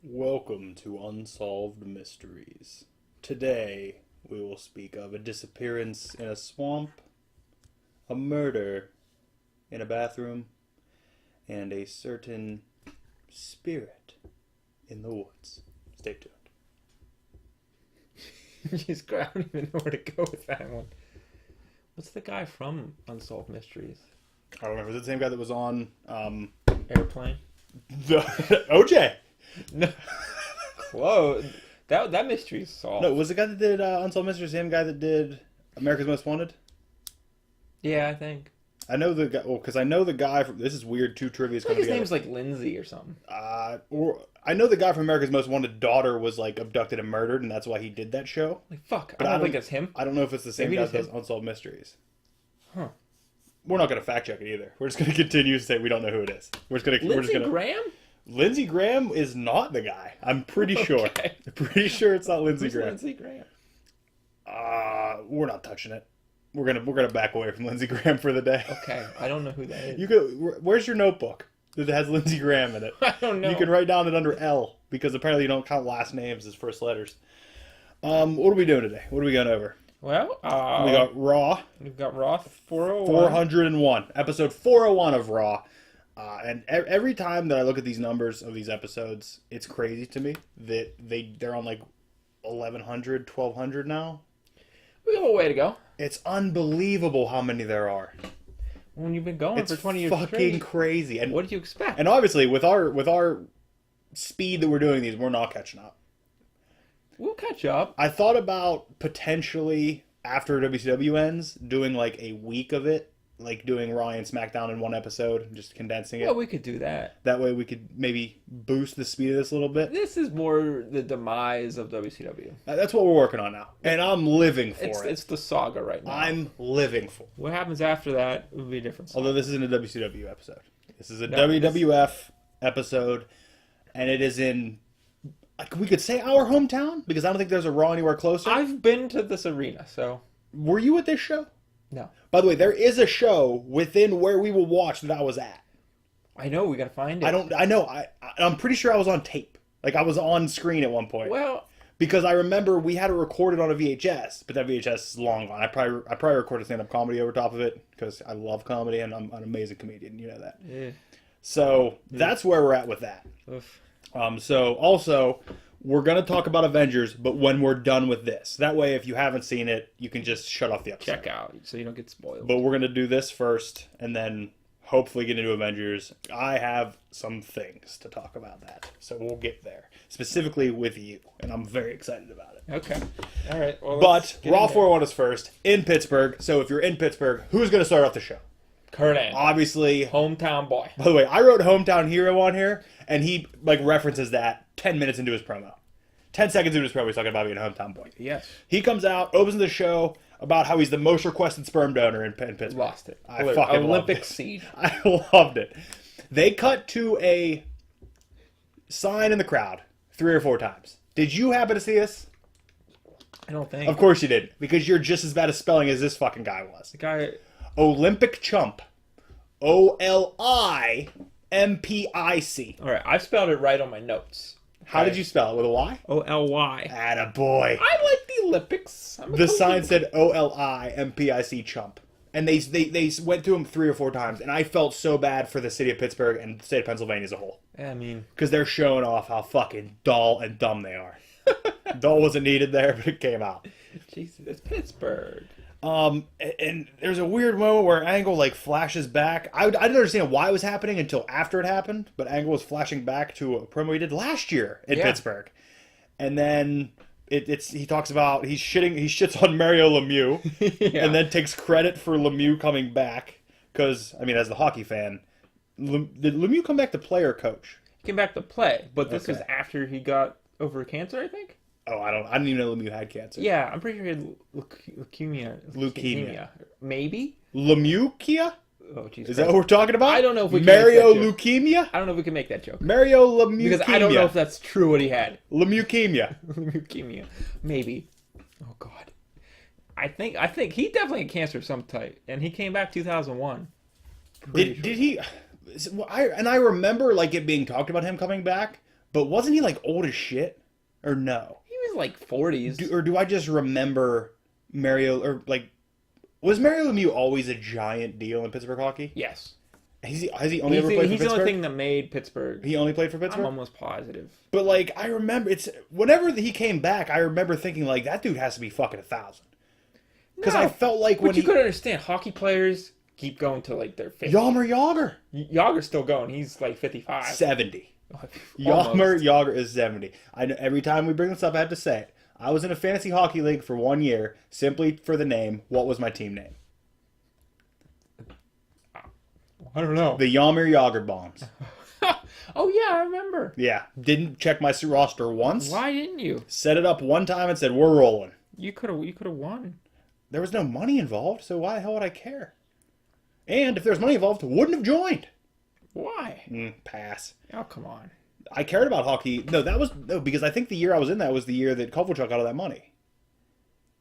Welcome to Unsolved Mysteries. Today, we will speak of a disappearance in a swamp, a murder in a bathroom, and a certain spirit in the woods. Stay tuned. Jesus Christ, I don't even know where to go with that one. What's the guy from Unsolved Mysteries? I don't remember. Was it the same guy that was on Airplane? the OJ? No. Whoa. That mystery's solved. No, was the guy that did Unsolved Mysteries the same guy that did America's Most Wanted? Yeah, I think. I know the guy. Well, because I know the guy from. This is weird. Two trivia's coming His together. name's like Lindsay or something. Or I know the guy from America's Most Wanted daughter was like abducted and murdered, and that's why he did that show. Like, fuck. But I don't think it's him. I don't know if it's the same Maybe guy it that is does Unsolved Mysteries. Huh. We're not going to fact check it either. We're just going to continue to say we don't know who it is. Lindsey Graham? Lindsey Graham is not the guy. I'm pretty sure. Okay. I'm pretty sure it's not Lindsey Who's Graham. Lindsey Graham? We're not touching it. We're gonna back away from Lindsey Graham for the day. Okay, I don't know who that is. You could. Where's your notebook that has Lindsey Graham in it? I don't know. You can write down it under L because apparently you don't count last names as first letters. What are we doing today? What are we going over? Well, We got Raw. we've got Raw 401. 401. Episode 401 of Raw. And every time that I look at these numbers of these episodes, it's crazy to me that they're on like 1,100, 1,200 now. We have a way to go. It's unbelievable how many there are. When you've been going It's for 20 years fucking straight. crazy. And What did you expect? and obviously with our speed that we're doing these, we're not catching up. We'll catch up. I thought about potentially after WCW ends doing like a week of it, like doing Raw and SmackDown in one episode, and just condensing it. Well, we could do that. That way we could maybe boost the speed of this a little bit. This is more the demise of WCW. That's what we're working on now, and I'm living for it. It's the saga right now. I'm living for it. What happens after that would be a different story. Although this isn't a WCW episode. This is a No, WWF episode, and it is in, like, we could say our hometown, because I don't think there's a Raw anywhere closer. I've been to this arena, so Were you at this show? no. By the way, there is a show within where we will watch that I was at. I know we gotta find it. I know. I'm pretty sure I was on tape. Like, I was on screen at one point. Well, Because I remember we had it recorded on a VHS, but that VHS is long gone. I probably recorded stand-up comedy over top of it, because I love comedy, and I'm an amazing comedian. You know that. eh, So, that's where we're at with that. oof. So, also, we're going to talk about Avengers, but when we're done with this. That way, if you haven't seen it, you can just shut off the episode. Check out so you don't get spoiled. But we're going to do this first, and then hopefully get into Avengers. I have some things to talk about that, so we'll get there. Specifically with you, and I'm very excited about it. Okay. All right. Well, But let's get Raw in there. 401 is first, in Pittsburgh. So if you're in Pittsburgh, who's going to start off the show? Kurt Angle, Obviously, hometown boy. by the way, I wrote Hometown Hero on here, and he like references that 10 minutes into his promo. 10 seconds into his promo, he's talking about being a hometown boy. Yes. He comes out, opens the show about how he's the most requested sperm donor in Pittsburgh. Lost it. I fucking loved Olympic it. seed. I loved it. They cut to a sign in the crowd 3 or 4 times. Did you happen to see this? I don't think. Of course you did, because you're just as bad at spelling as this fucking guy was. The guy. Olympic chump. Olimpic. All right. I spelled it right on my notes. How did you spell it? With a Y? Oly. Attaboy. I like the Olympics. I'm a The coach. sign said Olimpic chump. And they went to him 3 or 4 times, and I felt so bad for the city of Pittsburgh and the state of Pennsylvania as a whole. I mean, Because they're showing off how fucking dull and dumb they are. Dull wasn't needed there, but it came out. Jesus, it's Pittsburgh. And there's a weird moment where Angle like flashes back. I didn't understand why it was happening until after it happened, but Angle was flashing back to a promo he did last year in Yeah. Pittsburgh, and then he talks about he shits on Mario Lemieux, Yeah. and then takes credit for Lemieux coming back because I mean as the hockey fan, did Lemieux come back to play or coach? He came back to play, but this Okay. was after he got over cancer, I think. Oh, I didn't even know Lemieux had cancer. Yeah, I'm pretty sure he had leukemia. Leukemia. Maybe. Lemieuxkemia? Oh, Jesus. Is that what we're talking about? I don't know if we can Mario make that joke. leukemia? I don't know if we can make that joke Mario Lemieuxkemia. because I don't know if that's true what he had. Lemieuxkemia. Leukemia. Maybe. Oh God. I think he definitely had cancer of some type, and he came back 2001. Did he? I remember like it being talked about him coming back, But wasn't he like old as shit? Or no? He was like 40s. Or do I just remember Mario, or like, was Mario Lemieux always a giant deal in Pittsburgh hockey? Yes. Has he only ever played for Pittsburgh? He's the only thing that made Pittsburgh. He only played for Pittsburgh? I'm almost positive. But like, I remember, whenever he came back, I remember thinking like, that dude has to be fucking 1,000. Because I felt like when you could understand, hockey players keep going to like their 50s. Yager. Yager's still going. He's like 55. 70. Yager is 70. I know every time we bring this up, I have to say it. I was in a fantasy hockey league for 1 year, simply for the name. What was my team name? I don't know. The Yager Bombs. Oh yeah, I remember. Yeah, didn't check my roster once. Why didn't you? Set it up one time and said we're rolling. You could have won. There was no money involved, so why the hell would I care? And if there was money involved, wouldn't have joined. Why? Pass. Oh come on. I cared about hockey. No, because I think the year I was in that was the year that Kovalchuk got all that money.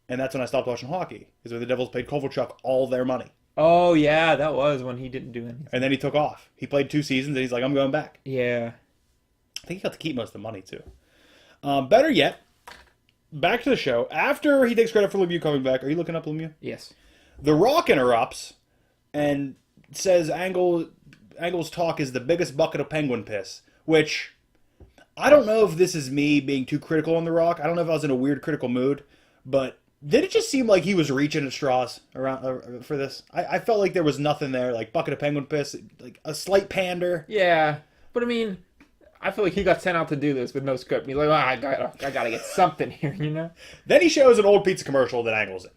And that's when I stopped watching hockey. Is when the Devils paid Kovalchuk all their money. Oh, yeah, that was when he didn't do anything. And then he took off. He played 2 seasons, and he's like, I'm going back. Yeah. I think he got to keep most of the money, too. Better yet, back to the show. After he takes credit for Lemieux coming back, are you looking up Lemieux? Yes. The Rock interrupts and says Angle's talk is the biggest bucket of penguin piss, which I don't know if this is me being too critical on The Rock. I don't know if I was in a weird critical mood, but did it just seem like he was reaching at straws around for this? I felt like there was nothing there, like bucket of penguin piss, like a slight pander. Yeah, but I mean, I feel like he got sent out to do this with no script. He's like, I gotta get something here, you know? Then he shows an old pizza commercial that Angle's in.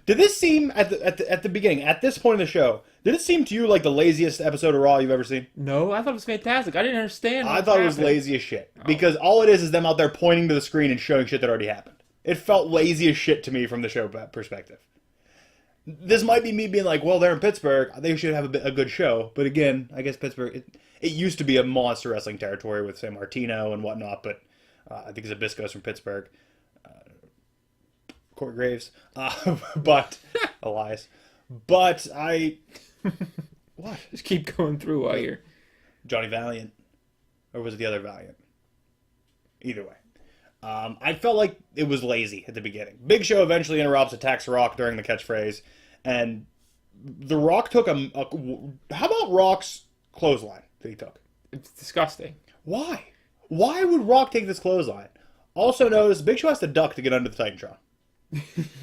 Did this seem at the beginning, at this point in the show, did it seem to you like the laziest episode of Raw you've ever seen? No, I thought it was fantastic. I didn't understand. I thought it was lazy as shit. Because all it is them out there pointing to the screen and showing shit that already happened. It felt lazy as shit to me from the show perspective. This might be me being like, well, they're in Pittsburgh. They should have a good show. But again, I guess Pittsburgh, it used to be a monster wrestling territory with San Martino and whatnot. But I think Zabisco's from Pittsburgh. Corey Graves. But, Elias. But what? Just keep going through while you're... Johnny Valiant. Or was it the other Valiant? Either way. I felt like it was lazy at the beginning. Big Show eventually interrupts, attacks Rock during the catchphrase, and The Rock took how about Rock's clothesline that he took? It's disgusting. Why? Why would Rock take this clothesline? Also notice, Big Show has to duck to get under the Titantron.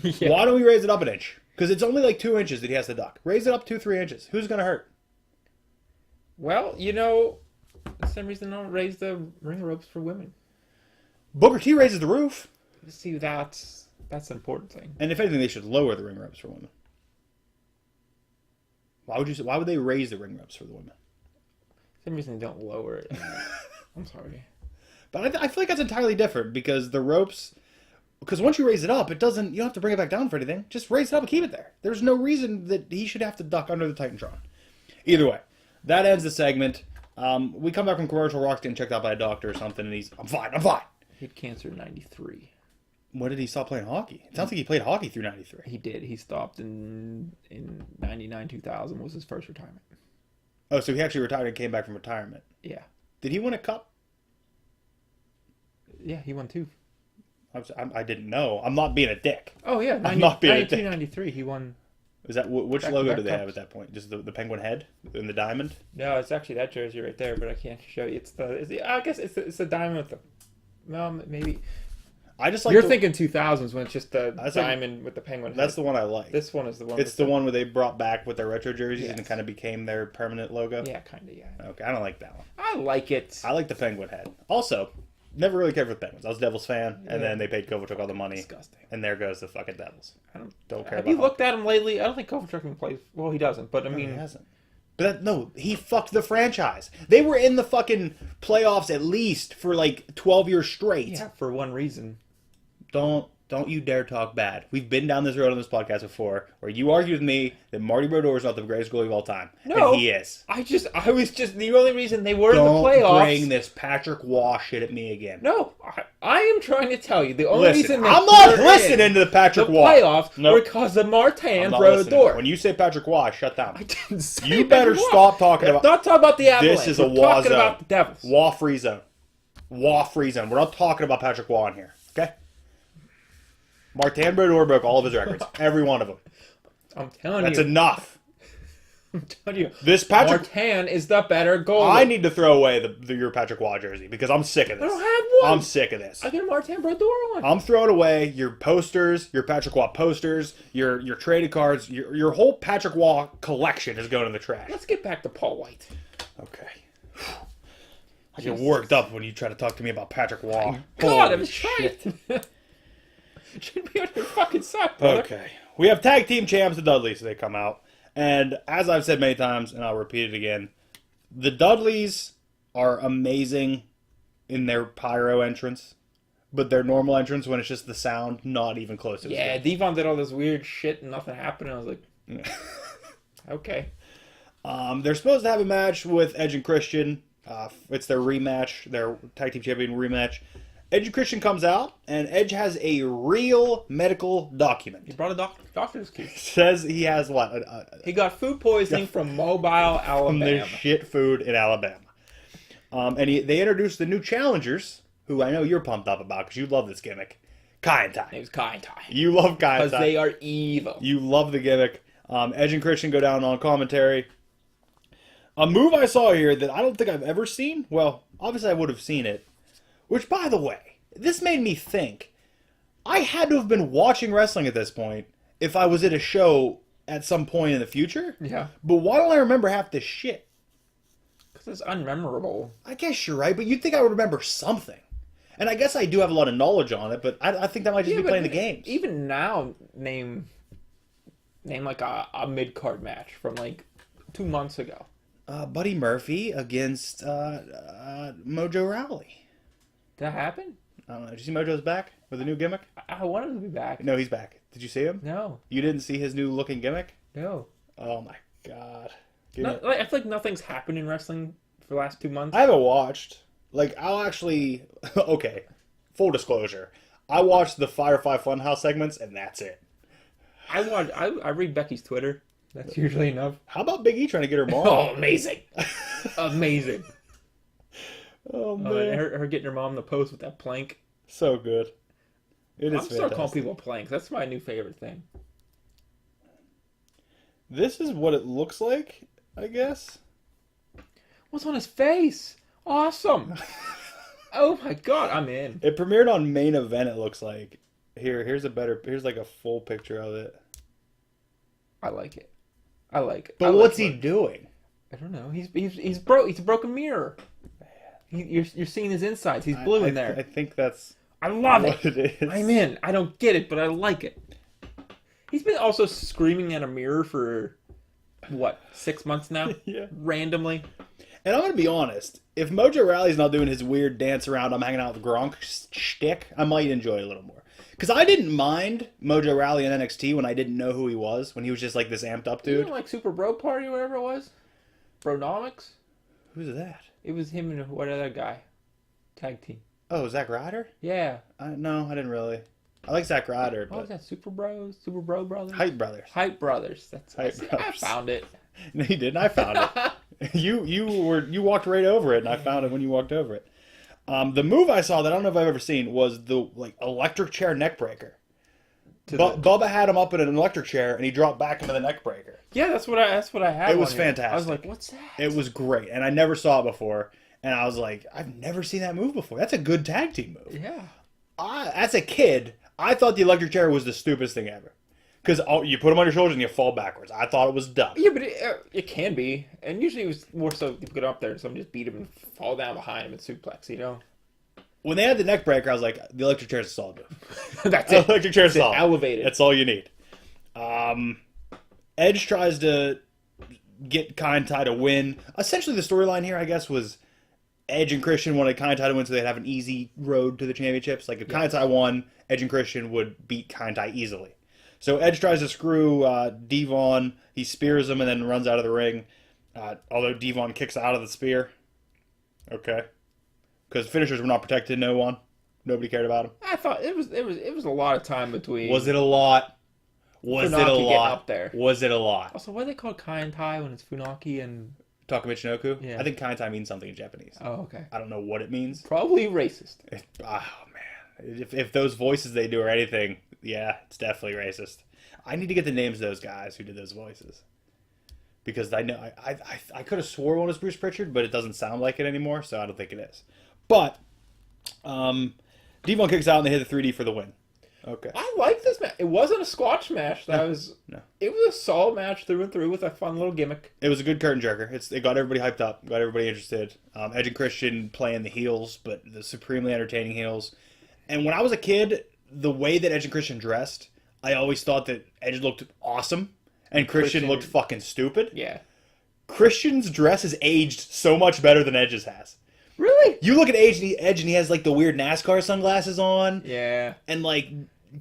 Yeah. Why don't we raise it up an inch? Because it's only like 2 inches that he has to duck. Raise it up 2-3 inches. Who's going to hurt? Well, you know, for some reason they don't raise the ring ropes for women. Booker T raises the roof. See, that's an important thing. And if anything, they should lower the ring ropes for women. Why would they raise the ring ropes for the women? For some reason they don't lower it. I'm sorry. But I feel like that's entirely different because the ropes... Because once you raise it up, you don't have to bring it back down for anything. Just raise it up and keep it there. There's no reason that he should have to duck under the Titantron. Either way, that ends the segment. We come back from commercial, Rock's getting checked out by a doctor or something, and he's, I'm fine. He had cancer in 93. When did he stop playing hockey? It sounds like he played hockey through 93. He did. He stopped in 99, 2000 was his first retirement. Oh, so he actually retired and came back from retirement. Yeah. Did he win a cup? Yeah, he won 2. I didn't know. I'm not being a dick. Oh, yeah. I'm not being a dick. 93, he won. Is that which logo do they have at that point? Just the penguin head and the diamond? No, it's actually that jersey right there, but I can't show you. I guess it's the diamond with the... Well, maybe... I just like You're thinking 2000s when it's just the diamond with the penguin head. That's the one I like. This one is the one. It's the one where they brought back with their retro jerseys and it kind of became their permanent logo? Yeah, kind of, yeah. Okay, I don't like that one. I like it. I like the penguin head. Also... Never really cared for the Penguins. I was a Devils fan, and then they paid Kovalchuk all the money. Disgusting. And there goes the fucking Devils. I don't care Have about you looked at him lately? I don't think Kovalchuk can play. Well, he doesn't, but I mean... he hasn't. But he fucked the franchise. They were in the fucking playoffs at least for like 12 years straight. Yeah, for one reason. Don't you dare talk bad. We've been down this road on this podcast before, where you argued with me that Marty Brodeur is not the greatest goalie of all time. No, and he is. I was just the only reason they were in the playoffs. Don't bring this Patrick Waugh shit at me again. No, I am trying to tell you the only reason I'm not listening to the Patrick Waugh playoffs were because of Martin Brodeur. When you say Patrick Waugh, shut down. I didn't say you better stop talking about. Not talk about the Avalanche. This is a Waugh zone. Talking about the Devils. Waugh free zone. Waugh Friesen. We're not talking about Patrick Waugh in here, okay? Martin Brodeur broke all of his records. Every one of them. I'm telling That's you. enough. I'm telling you. This Patrick... Martin is the better goalie. I need to throw away your Patrick Waugh jersey because I'm sick of this. I don't have one. I'm sick of this. I get a Martin Brodeur one. I'm throwing away your posters, your Patrick Waugh posters, your traded cards, your whole Patrick Waugh collection is going in the trash. Let's get back to Paul White. Okay. I get worked up when you try to talk to me about Patrick Waugh. God, I'm Holy trying. shit. Should be on your fucking side, brother. Okay. We have tag team champs, the Dudleys. They come out. And as I've said many times, and I'll repeat it again, the Dudleys are amazing in their pyro entrance. But their normal entrance, when it's just the sound, not even close to Yeah, Devon did all this weird shit and nothing happened. And I was like, okay. They're supposed to have a match with Edge and Christian. It's their rematch, their tag team champion rematch. Edge and Christian comes out, and Edge has a real medical document. He brought a doctor's key. Says he has what? He got food poisoning from Mobile, Alabama. From their shit food in Alabama. And they introduced the new challengers, who I know you're pumped up about because you love this gimmick. Kai and Tai. It was Kai and Tai. You love Kai and Tai. Because they are evil. You love the gimmick. Edge and Christian go down on commentary. A move I saw here that I don't think I've ever seen. Well, obviously I would have seen it. Which, by the way, this made me think. I had to have been watching wrestling at this point if I was at a show at some point in the future. Yeah. But why don't I remember half this shit? Because it's unmemorable. I guess you're right, but you'd think I would remember something. And I guess I do have a lot of knowledge on it, but I think that might just be playing the games. Even now, name like a mid-card match from like 2 months ago. Buddy Murphy against Mojo Rawley. Did that happen? I don't know. Did you see Mojo's back with a new gimmick? I want him to be back. No, he's back. Did you see him? No. You didn't see his new looking gimmick? No. Oh my god. I feel like nothing's happened in wrestling for the last 2 months. I haven't watched. Like, I'll actually... Okay. Full disclosure. I watched the Firefly Funhouse segments, and that's it. I read Becky's Twitter. That's usually enough. How about Big E trying to get her mom? Oh, amazing. Amazing. Oh, man. And her getting her mom in the post with that plank. So good. It is I'm start calling people planks. That's my new favorite thing. This is what it looks like, I guess. What's on his face? Awesome. Oh my god, I'm in. It premiered on Main Event, it looks like. Here's like a full picture of it. I like it. I like it. But what's he doing? I don't know. He's a broken mirror. You're seeing his insides. He's blue in there. I think that's I love what it is. I'm in. I don't get it, but I like it. He's been also screaming at a mirror for, what, 6 months now? Yeah. Randomly. And I'm going to be honest. If Mojo Rawley's not doing his weird dance around, I'm hanging out with Gronk shtick, I might enjoy it a little more. Because I didn't mind Mojo Rawley in NXT when I didn't know who he was. When he was just like this amped up dude. You know, like Super Bro Party or whatever it was? Bronomics? Who's that? It was him and what other guy? Tag team. Oh, Zack Ryder? Yeah. No, I didn't really. I like Zack Ryder. What was that? Super Bros? Super Bro Brothers? Hype Brothers. Hype Brothers. That's Hype Brothers. I found it. No, you didn't. I found it. You walked right over it, and I found it when you walked over it. The move I saw that I don't know if I've ever seen was the electric chair neck breaker. Bubba had him up in an electric chair, and he dropped back into the neck breaker. Yeah, that's what I had. It was fantastic. I was like, "What's that?" It was great, and I never saw it before. And I was like, I've never seen that move before. That's a good tag team move. Yeah. As a kid, I thought the electric chair was the stupidest thing ever. Because you put them on your shoulders and you fall backwards. I thought it was dumb. Yeah, but it can be. And usually it was more so you get up there and someone just beat him and fall down behind him and suplex, you know? When they had the neck breaker, I was like, the electric chair is a solid move. That's it. Electric chair is solid. Elevated. That's all you need. Edge tries to get Kai and Tai to win. Essentially, the storyline here, I guess, was Edge and Christian wanted Kai and Tai to win so they'd have an easy road to the championships. Like, if Kai and Tai won, Edge and Christian would beat Kai and Tai easily. So Edge tries to screw Devon. He spears him and then runs out of the ring. Although Devon kicks out of the spear. Okay. Because finishers were not protected, no one. Nobody cared about him. I thought it was a lot of time between. Was it a lot? Was it a Funaki getting lot? up there. Was it a lot? Also, what do they call Kai and Tai when it's Funaki and Takamichinoku? Yeah. I think Kaientai means something in Japanese. Oh, okay. I don't know what it means. Probably racist. Oh, man. If those voices they do are anything, yeah, it's definitely racist. I need to get the names of those guys who did those voices. Because I know I could have swore one was Bruce Pritchard, but it doesn't sound like it anymore, so I don't think it is. But Devon kicks out and they hit the 3D for the win. Okay. I like this match. It wasn't a squash match. No. It was a solid match through and through with a fun little gimmick. It was a good curtain jerker. It got everybody hyped up, got everybody interested. Edge and Christian playing the heels, but the supremely entertaining heels. And when I was a kid, the way that Edge and Christian dressed, I always thought that Edge looked awesome and Christian looked fucking stupid. Yeah. Christian's dress has aged so much better than Edge's has. Really? You look at Edge and he has like the weird NASCAR sunglasses on. Yeah. And like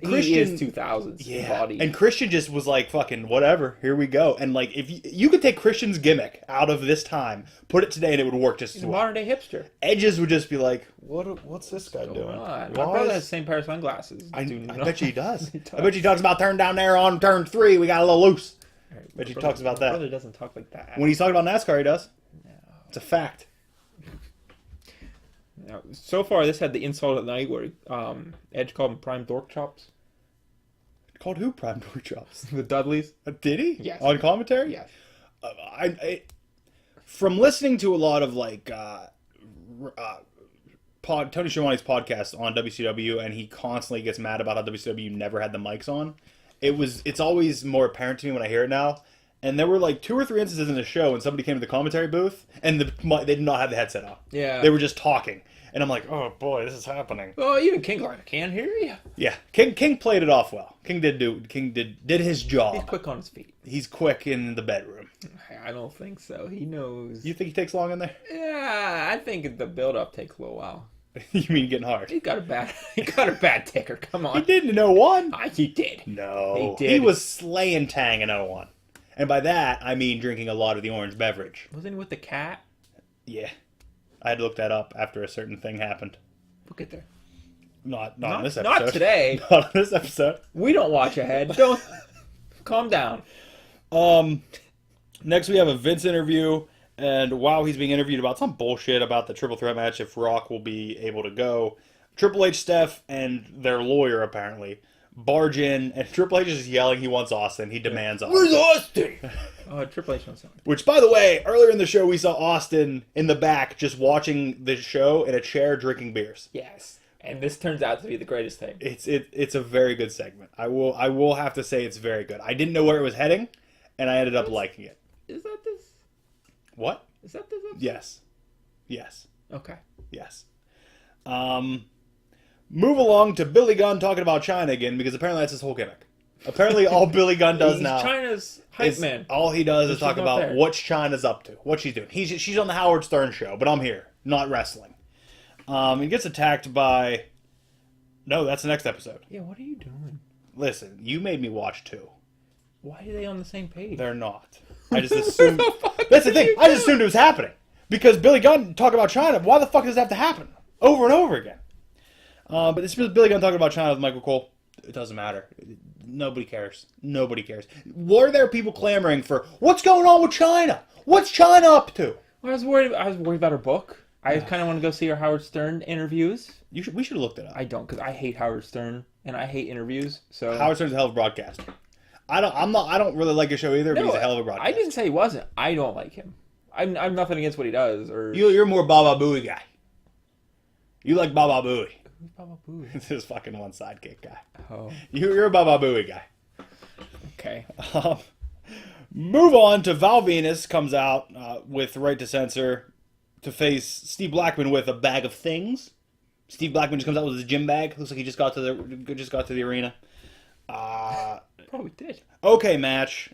Christian, he is 2000s body. And Christian just was like, fucking whatever, here we go. And like, if you could take Christian's gimmick out of this time, put it today, and it would work just as well. Modern day hipster. Edge's would just be like, what's this guy doing? My brother has the same pair of sunglasses. I bet you he does. I bet you he talks about turn down there on turn 3, we got a little loose. I bet you he talks about that. My brother doesn't talk like that. When he's talking about NASCAR, he does. No. It's a fact. Now, so far, this had the insult of the night where Edge called him prime dork chops. Called who prime dork chops? The Dudleys. Did he? Yes. On commentary? Yes. From listening to a lot of like Tony Schiavone's podcast on WCW, and he constantly gets mad about how WCW never had the mics on. It's always more apparent to me when I hear it now. And there were like 2 or 3 instances in the show when somebody came to the commentary booth and they did not have the headset on. Yeah. They were just talking. And I'm like, oh boy, this is happening. Well, even King like, I can't hear you. Yeah. King played it off well. King did his job. He's quick on his feet. He's quick in the bedroom. I don't think so. He knows. You think he takes long in there? Yeah, I think the build up takes a little while. You mean getting hard? He got a bad ticker. Come on. He did in 01. He did. No. He did. He was slaying Tang in 01. And by that, I mean drinking a lot of the orange beverage. Wasn't he with the cat? Yeah. I had to look that up after a certain thing happened. We'll get there. Not in this episode. Not today. Not in this episode. We don't watch ahead. Don't. Calm down. Next we have a Vince interview. And while he's being interviewed about some bullshit about the triple threat match, if Rock will be able to go, Triple H, Steph, and their lawyer apparently barge in, and Triple H is just yelling he wants Austin. He demands Austin. Where's Austin? Triple H wants something. Which, by the way, earlier in the show we saw Austin in the back just watching the show in a chair drinking beers. Yes. And this turns out to be the greatest thing. It's a very good segment. I will have to say it's very good. I didn't know where it was heading, and I ended up liking it. Is that this? What? Is that this episode? Yes. Okay. Yes. Move along to Billy Gunn talking about China again, because apparently that's his whole gimmick. Apparently all Billy Gunn does now. He's China's hype man. All he does is talk about what China's up to, what she's doing. She's on the Howard Stern show, but I'm here, not wrestling. He gets attacked by... No, that's the next episode. Yeah, what are you doing? Listen, you made me watch 2. Why are they on the same page? They're not. I just assumed... That's the thing. I just assumed it was happening. Because Billy Gunn talking about China, why the fuck does it have to happen? Over and over again. But this is Billy Gunn talking about China with Michael Cole. It doesn't matter. Nobody cares. Nobody cares. Were there people clamoring for, what's going on with China? What's China up to? Well, I was worried about her book. I kind of want to go see her Howard Stern interviews. We should have looked it up. I don't, because I hate Howard Stern and I hate interviews. So Howard Stern's a hell of a broadcaster. I don't really like his show either, but he's a hell of a broadcaster. I didn't say he wasn't. I don't like him. I'm nothing against what he does. Or you're more Baba Booey guy. You like Baba Booey. Who's Baba Booey? This is fucking one sidekick guy. Oh. You're a Baba Booey guy. Okay. Move on to Val Venus comes out with Right to Censor to face Steve Blackman with a bag of things. Steve Blackman just comes out with his gym bag. Looks like he just got to the arena. Probably did. Okay, match.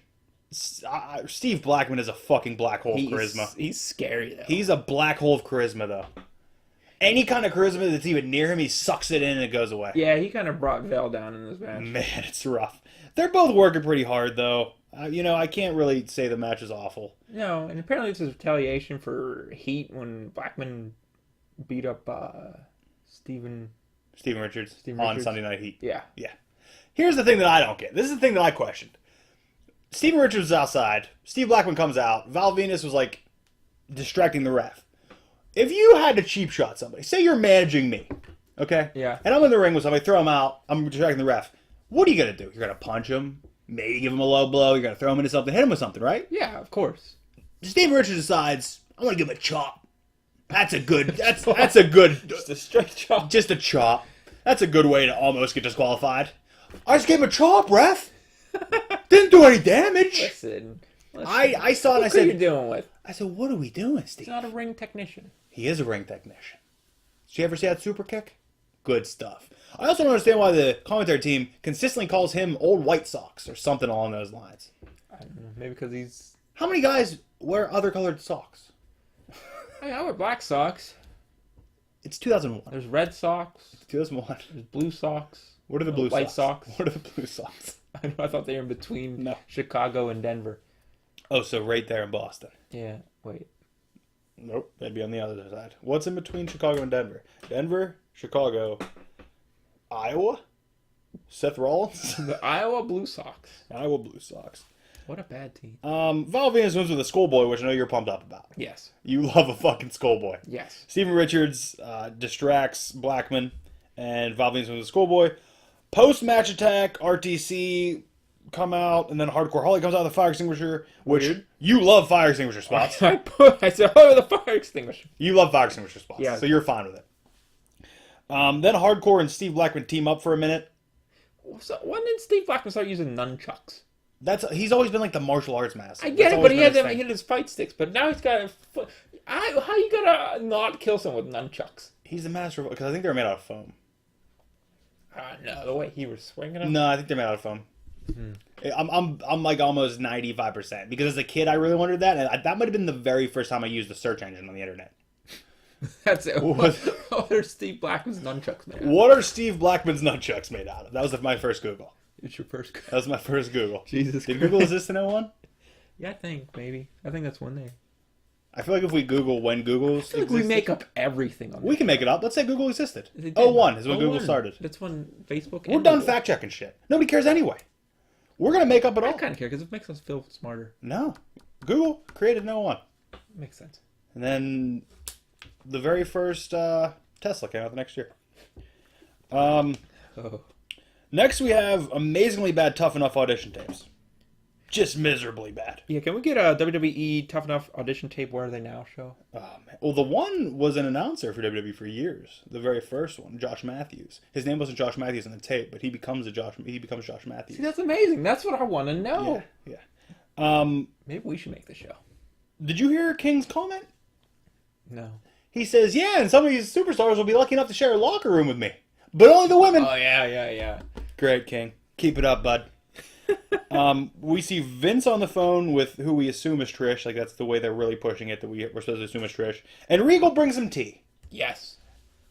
Steve Blackman is a fucking black hole of charisma. He's scary though. He's a black hole of charisma though. Any kind of charisma that's even near him, he sucks it in and it goes away. Yeah, he kind of brought Val down in this match. Man, it's rough. They're both working pretty hard though. I can't really say the match is awful. No, and apparently this is retaliation for Heat when Blackman beat up Steven Richards on Sunday Night Heat. Yeah. Here's the thing that I don't get. This is the thing that I questioned. Steven Richards was outside. Steve Blackman comes out. Val Venus was like distracting the ref. If you had to cheap shot somebody, say you're managing me, okay? Yeah. And I'm in the ring with somebody, throw him out, I'm distracting the ref. What are you going to do? You're going to punch him, maybe give him a low blow, you're going to throw him into something, hit him with something, right? Yeah, of course. Steven Richards decides, I'm going to give him a chop. That's a good, that's a good, Just a straight chop. just a chop. That's a good way to almost get disqualified. I just gave him a chop, ref. Didn't do any damage. Listen. I saw it and I What are you said, doing with? what are we doing, Steve? He's not a ring technician. He is a ring technician. Did you ever see that super kick? Good stuff. I also don't understand why the commentary team consistently calls him Old White Sox or something along those lines. I don't know. Maybe because he's... How many guys wear other colored socks? I wear black socks. It's 2001. There's red socks. It's 2001. There's blue socks. What are the blue White socks? socks. What are the blue socks? I thought they were in between No. Chicago and Denver. Oh, so right there in Boston. Yeah, wait. Nope, they'd be on the other side. What's in between Chicago and Denver? Denver, Chicago, Iowa? Seth Rollins? The Iowa Blue Sox. Iowa Blue Sox. What a bad team. Val Venus wins with a schoolboy, which I know you're pumped up about. Yes. You love a fucking schoolboy. Yes. Steven Richards distracts Blackman, and Val Venus wins with a schoolboy. Post-match attack, RTC come out, and then Hardcore Holly comes out with a fire extinguisher, which Weird. you love fire extinguisher spots. I said, oh, the fire extinguisher. You love fire extinguisher spots, Yeah. so you're fine with it. Then Hardcore and Steve Blackman team up for a minute. So when did Steve Blackman start using nunchucks? He's always been like the martial arts master. I get That's it, but always he been had his them thing. hit his fight sticks. But now he's got a foot. How you gonna not kill someone with nunchucks? He's the master of, because I think they're made out of foam. No, the way he was swinging them. No, I think they're made out of foam. I'm like almost 95% because as a kid I really wondered that, and that might have been the very first time I used the search engine on the internet. That's it. What? What are Steve Blackman's nunchucks made? What are Steve Blackman's nunchucks made out of? That was my first Google. It's your first. That was my first Google. Jesus Did Christ. Google exist in 01? Yeah, I think that's one there. I feel like if we Google when Google I feel like we existed- make up everything on. we can make it up. Let's say Google existed. They did. 01 is when Google 01. started. That's when Facebook. We're and done Google. fact checking shit. Nobody cares anyway. We're gonna make up it I all. kind of care because it makes us feel smarter. No, Google created in 01. Makes sense. And then the very first Tesla came out the next year. Oh. Next we have amazingly bad Tough Enough audition tapes. Just miserably bad. Yeah, can we get a WWE Tough Enough audition tape? Where are they now? Show. Oh, man. Well, the one was an announcer for WWE for years. The very first one, Josh Matthews. His name wasn't Josh Matthews in the tape, but he becomes Josh Matthews. See, that's amazing. That's what I want to know. Yeah. Maybe we should make the show. Did you hear King's comment? No. He says, "Yeah, and some of these superstars will be lucky enough to share a locker room with me, but only the women." Oh yeah. Great, King. Keep it up, bud. We see Vince on the phone with who we assume is Trish. Like, that's the way they're really pushing it, that we're supposed to assume is Trish. And Regal brings him tea. Yes.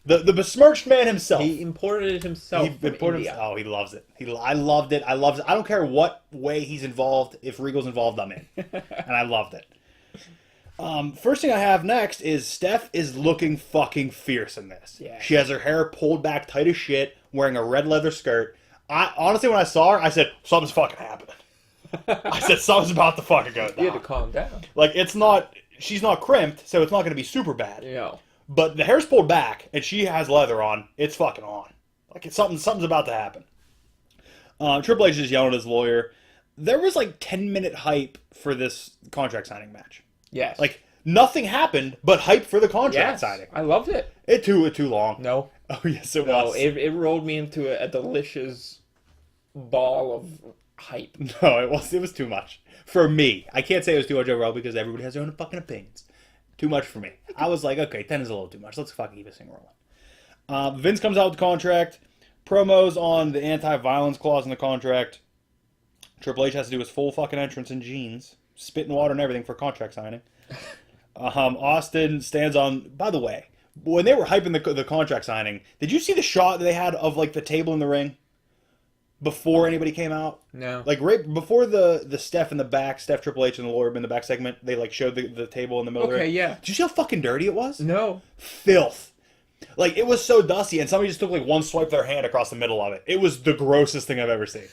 The besmirched man himself. He imported it himself from India. Oh, he loves it. I loved it. I loved it. I don't care what way he's involved. If Regal's involved, I'm in. And I loved it. First thing I have next is Steph is looking fucking fierce in this. Yeah. She has her hair pulled back tight as shit, wearing a red leather skirt. Honestly, when I saw her, I said, something's fucking happening. I said, something's about to fucking go down. You had to calm down. Like, she's not crimped, so it's not going to be super bad. Yeah. But the hair's pulled back, and she has leather on. It's fucking on. Like, something's about to happen. Triple H is yelling at his lawyer. There was, like, 10-minute hype for this contract signing match. Yes. Like, nothing happened but hype for the contract signing. I loved it. It too long. No. Oh, yes, it No, was. it rolled me into a delicious ball of hype. No, it was too much. For me. I can't say it was too much overall because everybody has their own fucking opinions. Too much for me. I was like, okay, 10 is a little too much. Let's fucking keep this thing rolling. Vince comes out with the contract. Promos on the anti-violence clause in the contract. Triple H has to do his full fucking entrance in jeans. Spitting water and everything for contract signing. Austin stands on... By the way, when they were hyping the contract signing, did you see the shot that they had of, like, the table in the ring? Before anybody came out? No. Like, right before the Steph in the back, Steph, Triple H, and the lawyer in the back segment, they, like, showed the table in the middle of the Okay, ring. yeah. Did you see how fucking dirty it was? No. Filth. Like, it was so dusty, and somebody just took, like, one swipe of their hand across the middle of it. It was the grossest thing I've ever seen.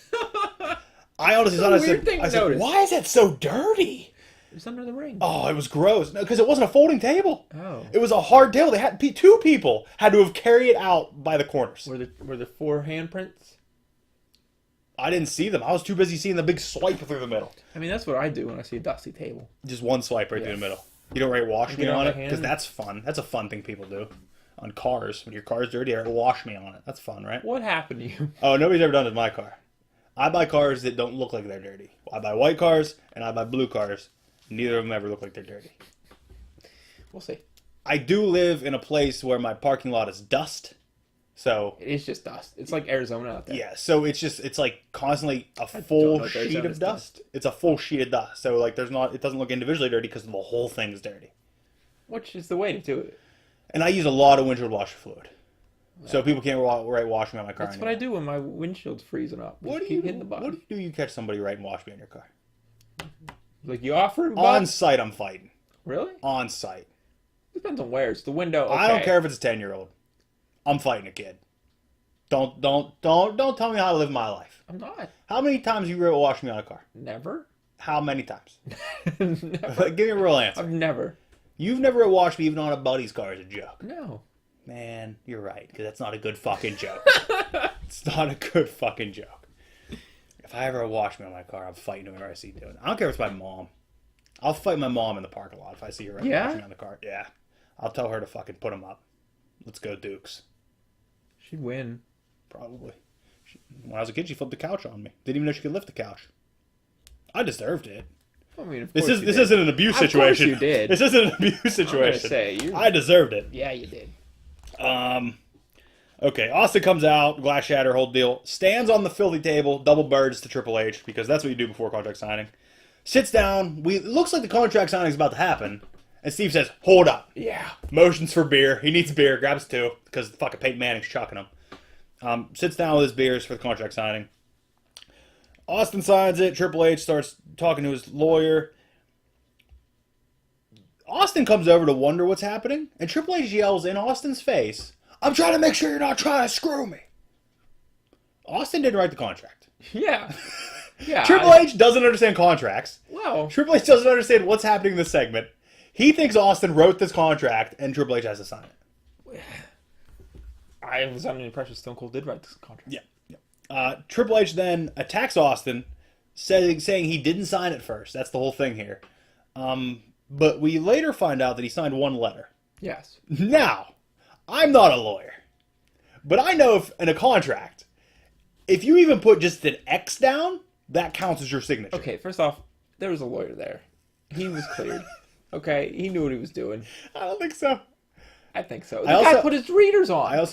I honestly thought, I said, Notice. why is that so dirty? It was under the ring. Oh, it was gross. No, because it wasn't a folding table. Oh. It was a hard table. They had two people had to have carried it out by the corners. Were there 4 handprints? I didn't see them. I was too busy seeing the big swipe through the middle. I mean, that's what I do when I see a dusty table. Just one swipe right through the middle. You don't write "wash me" on it because hand. that's fun. That's a fun thing people do on cars. When your car's dirty, write "wash me" on it. That's fun, right? What happened to you? Oh, nobody's ever done it in my car. I buy cars that don't look like they're dirty. I buy white cars and I buy blue cars. Neither of them ever look like they're dirty. We'll see. I do live in a place where my parking lot is dust. So It's just dust. It's like Arizona out there. yeah, so it's like constantly a full sheet of dust. It's a full sheet of dust. So like it doesn't look individually dirty because the whole thing's dirty. Which is the way to do it. And I use a lot of windshield washer fluid. So people can't write "wash me" on my car. That's what I do when my windshield's freezing up. What do Keep you hitting the button. What do you catch somebody writing "wash me" on your car? Like you offer him On site, I'm fighting. Really? On site. Depends on where. It's the window. Okay. I don't care if it's a 10-year-old. I'm fighting a kid. Don't tell me how to live my life. I'm not. How many times you wrote "wash me" on a car? Never. How many times? Never. Give me a real answer. I've never. You've never wrote "wash me" even on a buddy's car as a joke. No. Man, you're right, because that's not a good fucking joke. It's not a good fucking joke. If I ever "wash me" on my car, I'm fighting whoever I see doing it. I don't care if it's my mom. I'll fight my mom in the parking lot if I see her writing "wash me" on the car. Yeah. I'll tell her to fucking put them up. Let's go, Dukes. She'd win. Probably. When I was a kid, she flipped the couch on me. Didn't even know she could lift the couch. I deserved it. I mean, of This course you isn't an abuse situation. Of course you did. This isn't an abuse situation. I deserved it. Yeah, you did. Okay, Austin comes out, glass shatter, whole deal. Stands on the filthy table, double birds to Triple H, because that's what you do before contract signing. Sits down. It looks like the contract signing is about to happen. And Steve says, "Hold up." Yeah. Motions for beer. He needs beer. Grabs 2, because fucking Peyton Manning's chucking him. Sits down with his beers for the contract signing. Austin signs it. Triple H starts talking to his lawyer. Austin comes over to wonder what's happening, and Triple H yells in Austin's face, "I'm trying to make sure you're not trying to screw me." Austin didn't write the contract. Yeah. Yeah. Triple H doesn't understand contracts. Well. Triple H doesn't understand what's happening in this segment. He thinks Austin wrote this contract, and Triple H has to sign it. I was under the impression Stone Cold did write this contract. Yeah. Triple H then attacks Austin, saying he didn't sign it first. That's the whole thing here. But we later find out that he signed one letter. Yes. Now, I'm not a lawyer, but I know in a contract, if you even put just an X down, that counts as your signature. Okay, first off, there was a lawyer there. He was cleared. Okay, he knew what he was doing. I don't think so. I think so. The guy put his readers on.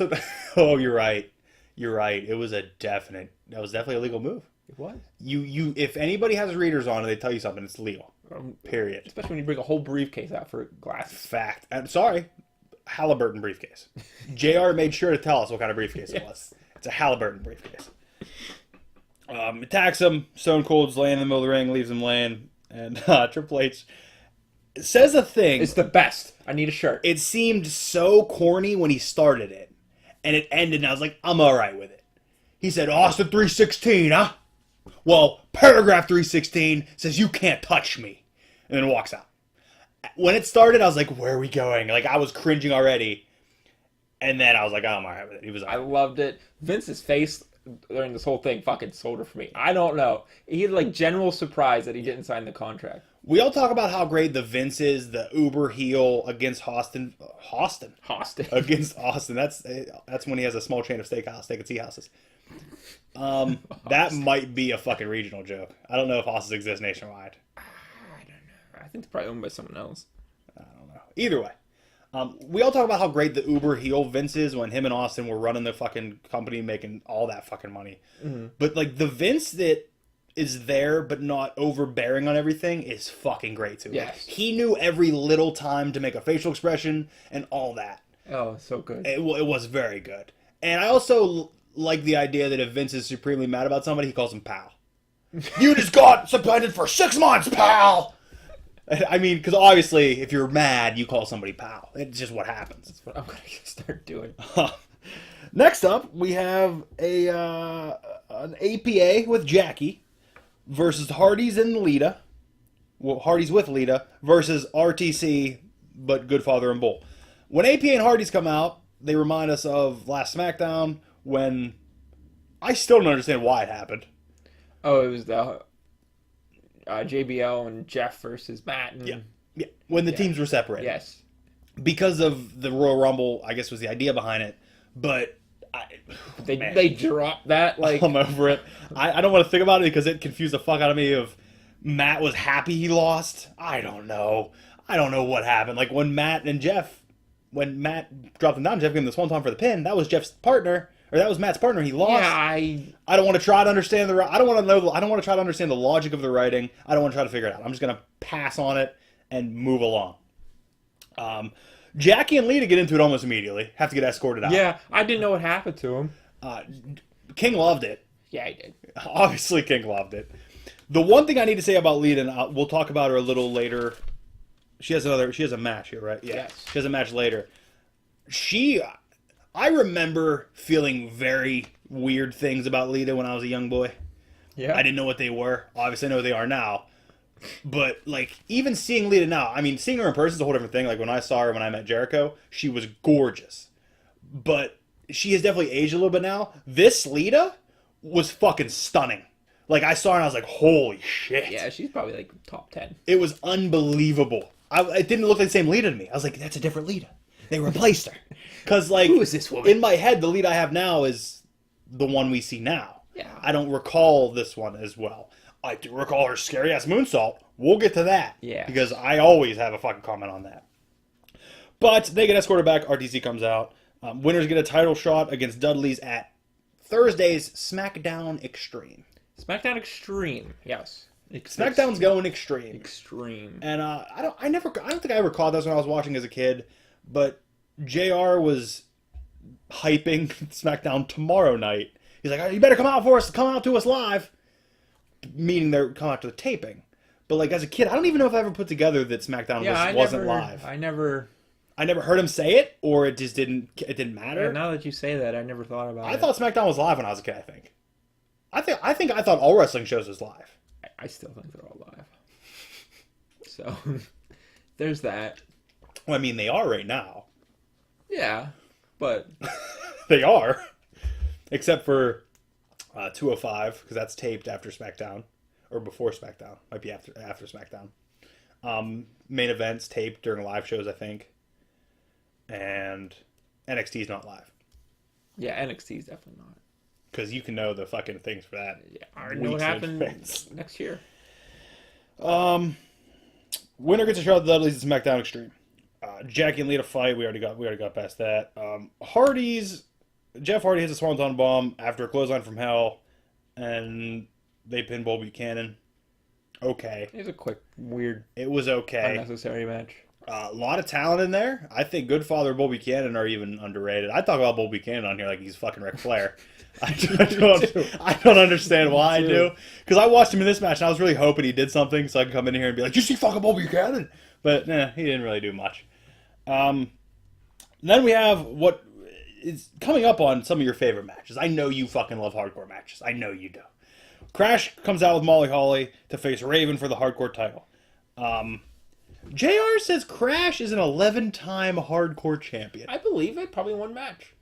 Oh, you're right. You're right. That was definitely a legal move. It was. If anybody has readers on and they tell you something, it's legal. Period. Especially when you bring a whole briefcase out for glasses. Fact. I'm sorry. Halliburton briefcase. JR made sure to tell us what kind of briefcase it was. It's a Halliburton briefcase. Attacks him. Stone Cold's laying in the middle of the ring, leaves him laying, and Triple H says a thing. It's the best. I need a shirt. It seemed so corny when he started it, and it ended, and I was like, I'm all right with it. He said, Austin 316, huh? Well, paragraph 316 says you can't touch me, and then walks out. When it started, I was like, where are we going? Like, I was cringing already, and then I was like, oh, I'm all right with it. He was all right. I loved it. Vince's face during this whole thing fucking sold it for me. I don't know. He had like general surprise that he didn't sign the contract. We all talk about how great the Vince is, the uber heel against Austin. Against Austin. That's when he has a small chain of steak and tea houses. That might be a fucking regional joke. I don't know if Austin exists nationwide. I don't know. I think it's probably owned by someone else. I don't know. Either way. We all talk about how great the uber heel Vince is when him and Austin were running the fucking company making all that fucking money. Mm-hmm. But like the Vince that is there but not overbearing on everything is fucking great too. Yes. He knew every little time to make a facial expression and all that. Oh, so good. It was very good. And I also like the idea that if Vince is supremely mad about somebody, he calls him pal. You just got suspended for 6 months, pal! I mean, because obviously, if you're mad, you call somebody pal. It's just what happens. That's what I'm going to start doing. Next up, we have an APA with Jackie versus Hardys and Lita. well, Hardy's with Lita, versus RTC, but Goodfather and Bull. When APA and Hardy's come out, they remind us of last SmackDown when I still don't understand why it happened. Oh, it was the JBL and Jeff versus Matt. And... Yeah. When the teams were separated. Yes. Because of the Royal Rumble, I guess was the idea behind it. But they dropped that. Like I'm over it. I don't want to think about it because it confused the fuck out of me. Of Matt was happy he lost. I don't know what happened. Like when Matt dropped him down, Jeff gave him this one time for the pin. That was Jeff's partner, or that was Matt's partner. He lost. Yeah, I don't want to try to understand I don't want to try to understand the logic of the writing. I don't want to try to figure it out. I'm just gonna pass on it and move along. Jackie and Lita get into it almost immediately. Have to get escorted out. Yeah, I didn't know what happened to him. King loved it. Yeah, he did. Obviously, King loved it. The one thing I need to say about Lita, and we'll talk about her a little later. She has a match here, right? Yeah. Yes. She has a match later. I remember feeling very weird things about Lita when I was a young boy. Yeah. I didn't know what they were. Obviously, I know what they are now. But, like, even seeing Lita now, I mean, seeing her in person is a whole different thing. Like, when I saw her when I met Jericho, she was gorgeous. But she has definitely aged a little bit now. This Lita was fucking stunning. Like, I saw her and I was like, holy shit. Yeah, she's probably, like, top 10. It was unbelievable. It didn't look like the same Lita to me. I was like, that's a different Lita. They replaced her. Because, like, who is this woman? In my head, the Lita I have now is the one we see now. Yeah. I don't recall this one as well. I do recall her scary-ass moonsault. We'll get to that. Yeah. Because I always have a fucking comment on that. But they get escorted back. RTC comes out. Winners get a title shot against Dudley's at Thursday's SmackDown Extreme. SmackDown Extreme, yes. SmackDown's going extreme. Extreme. And I don't think I ever caught this when I was watching as a kid, but JR was hyping SmackDown tomorrow night. He's like, you better come out to us live. Meaning they're coming out to the taping. But like as a kid, I don't even know if I ever put together that SmackDown wasn't live. I never heard him say it, or it just didn't matter. Yeah, now that you say that, I never thought about it. I thought SmackDown was live when I was a kid, I think I thought all wrestling shows was live. I still think they're all live. So, there's that. Well, I mean, they are right now. Yeah, but... They are. Except for 205, because that's taped after SmackDown. Or before SmackDown. Might be after SmackDown. Main events taped during live shows, I think. And NXT's not live. Yeah, NXT's definitely not. Because you can know the fucking things for that. Yeah, I already know what happens next year. Winner gets a shot at the Dudleys at SmackDown Extreme. Jackie and Lita fight. We already got past that. Jeff Hardy hits a Swanton bomb after a clothesline from hell, and they pin Bull Buchanan. Okay. It was a quick, weird, it was okay. Unnecessary match. A lot of talent in there. I think Goodfather and Bull Buchanan are even underrated. I talk about Bull Buchanan on here like he's fucking Ric Flair. I don't understand why I do. Because I watched him in this match and I was really hoping he did something so I could come in here and be like, "Did you see fucking Bull Buchanan?" But nah, he didn't really do much. Then we have what is coming up on some of your favorite matches. I know you fucking love hardcore matches. I know you do. Crash comes out with Molly Holly to face Raven for the hardcore title. JR says Crash is an 11-time hardcore champion. I believe it. Probably one match.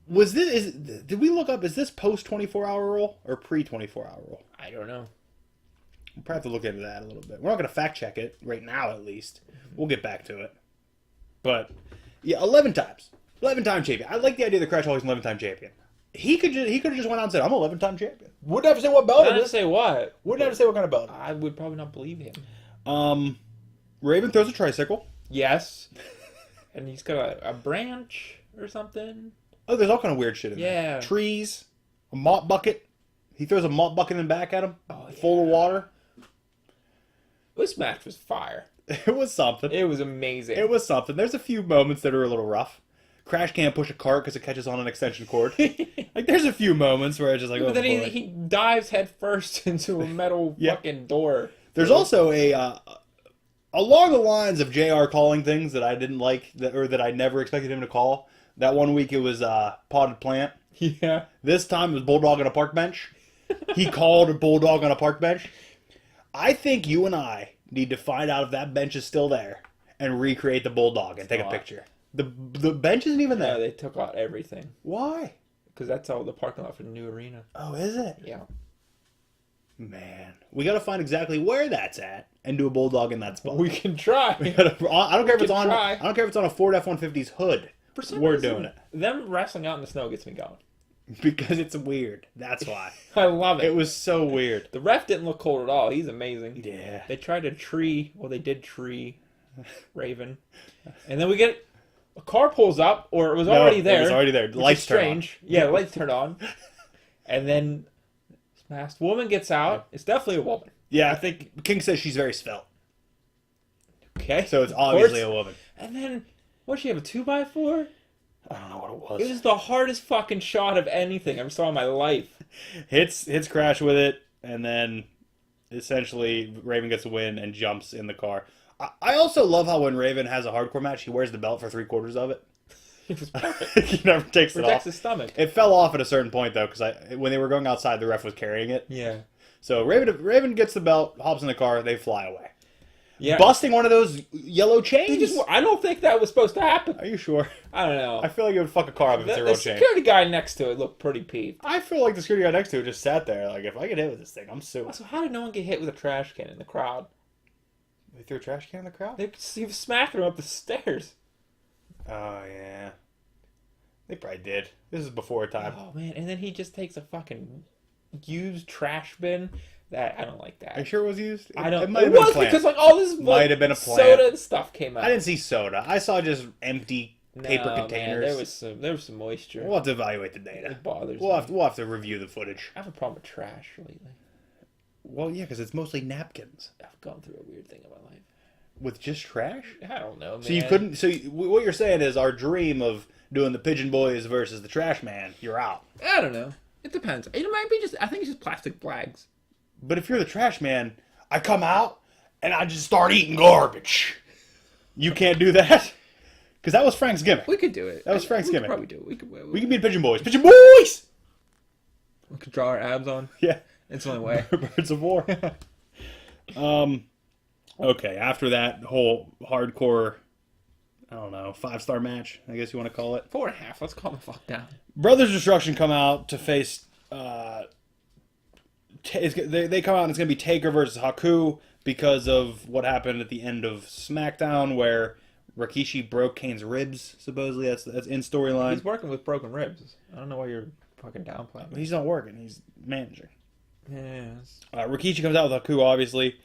Did we look up, is this post 24-hour rule or pre 24-hour rule? I don't know. We'll probably have to look into that a little bit. We're not going to fact check it right now, at least. We'll get back to it. But yeah, 11 times. 11-time champion. I like the idea that Crash Holly's an 11-time champion. He could have just went out and said, "I'm an 11-time champion." Wouldn't have to say what belt it is. Say what? Wouldn't have to say what kind of belt. I would probably not believe him. Raven throws a tricycle. Yes. And he's got a branch or something. Oh, there's all kind of weird shit in there. Trees, a mop bucket. He throws a mop bucket in the back at him, full of water. This match was fire. It was something. It was amazing. It was something. There's a few moments that are a little rough. Crash can't push a cart because it catches on an extension cord. Like, there's a few moments where it's just like, but then he dives head first into a metal fucking door. There's also along the lines of JR calling things that I didn't like, that I never expected him to call. That one week it was potted plant. Yeah. This time it was bulldog on a park bench. He called a bulldog on a park bench. I think you and I need to find out if that bench is still there and recreate the bulldog and take a picture. The bench isn't even there. Yeah, they took out everything. Why? Because that's all the parking lot for the new arena. Oh, is it? Yeah. Man, we got to find exactly where that's at and do a bulldog in that spot. We can try. I don't care if it's on. try. I don't care if it's on a Ford F-150's hood. For some We're reason, doing it Them wrestling out in the snow gets me going. because it's weird. That's why. I love it. It was so weird. The ref didn't look cold at all. He's amazing. Yeah. They tried to tree. Well, they did tree Raven, and then we get a car pulls up, or it was already there. It was already there. The lights turn on. Yeah, the lights turn on, and then this masked woman gets out. It's definitely a woman. Yeah, I think King says she's very svelte. Okay, So it's obviously a woman. And then what? She have a 2x4? I don't know what it was. It was the hardest fucking shot of anything I've saw in my life. Hits Crash with it, and then essentially Raven gets a win and jumps in the car. I also love how when Raven has a hardcore match, he wears the belt for 3/4 of it. It was perfect. He never takes it off. Protects his stomach. It fell off at a certain point though, because when they were going outside, the ref was carrying it. Yeah. So Raven gets the belt, hops in the car, they fly away. Yeah. Busting one of those yellow chains. I don't think that was supposed to happen. Are you sure? I don't know. I feel like it would fuck a car up if it's a The real chain. security guy next to it looked pretty peeved. I feel like the security guy next to it just sat there like, if I get hit with this thing, I'm suing. So how did no one get hit with a trash can in the crowd? They threw a trash can in the crowd? He was smacking him up the stairs. Oh, yeah. They probably did. This is before time. Oh, man. And then he just takes a fucking used trash bin. I don't like that. Are you sure it was used? I don't. It might It have been a was plant. because like all this Might have been a plant. soda and stuff came out. I didn't see soda. I saw just empty paper No, containers. Man, there was some moisture. We'll have to evaluate the data. It bothers We'll me. have to review the footage. I have a problem with trash lately. Well, yeah, because it's mostly napkins. I've gone through a weird thing in my life. With just trash? I don't know, man. So you couldn't... So what you're saying is our dream of doing the Pigeon Boys versus the Trash Man, you're out. I don't know. It depends. It might be just. I think it's just plastic bags. But if you're the Trash Man, I come out and I just start eating garbage. You can't do that? Because that was Frank's gimmick. We could do it. That was Frank's gimmick. We could probably do it. We can be the Pigeon Boys. Pigeon Boys! We could draw our abs on. Yeah. It's the only way. Birds of War. Okay, after that whole hardcore, I don't know, 5-star match, I guess you want to call it. 4.5. Let's calm the fuck down. Brothers Destruction come out to face... they come out and it's going to be Taker versus Haku because of what happened at the end of SmackDown where Rikishi broke Kane's ribs, supposedly. That's in storyline. He's working with broken ribs. I don't know why you're fucking downplaying it. He's not working. He's managing. Yes. Rikishi comes out with Haku, obviously.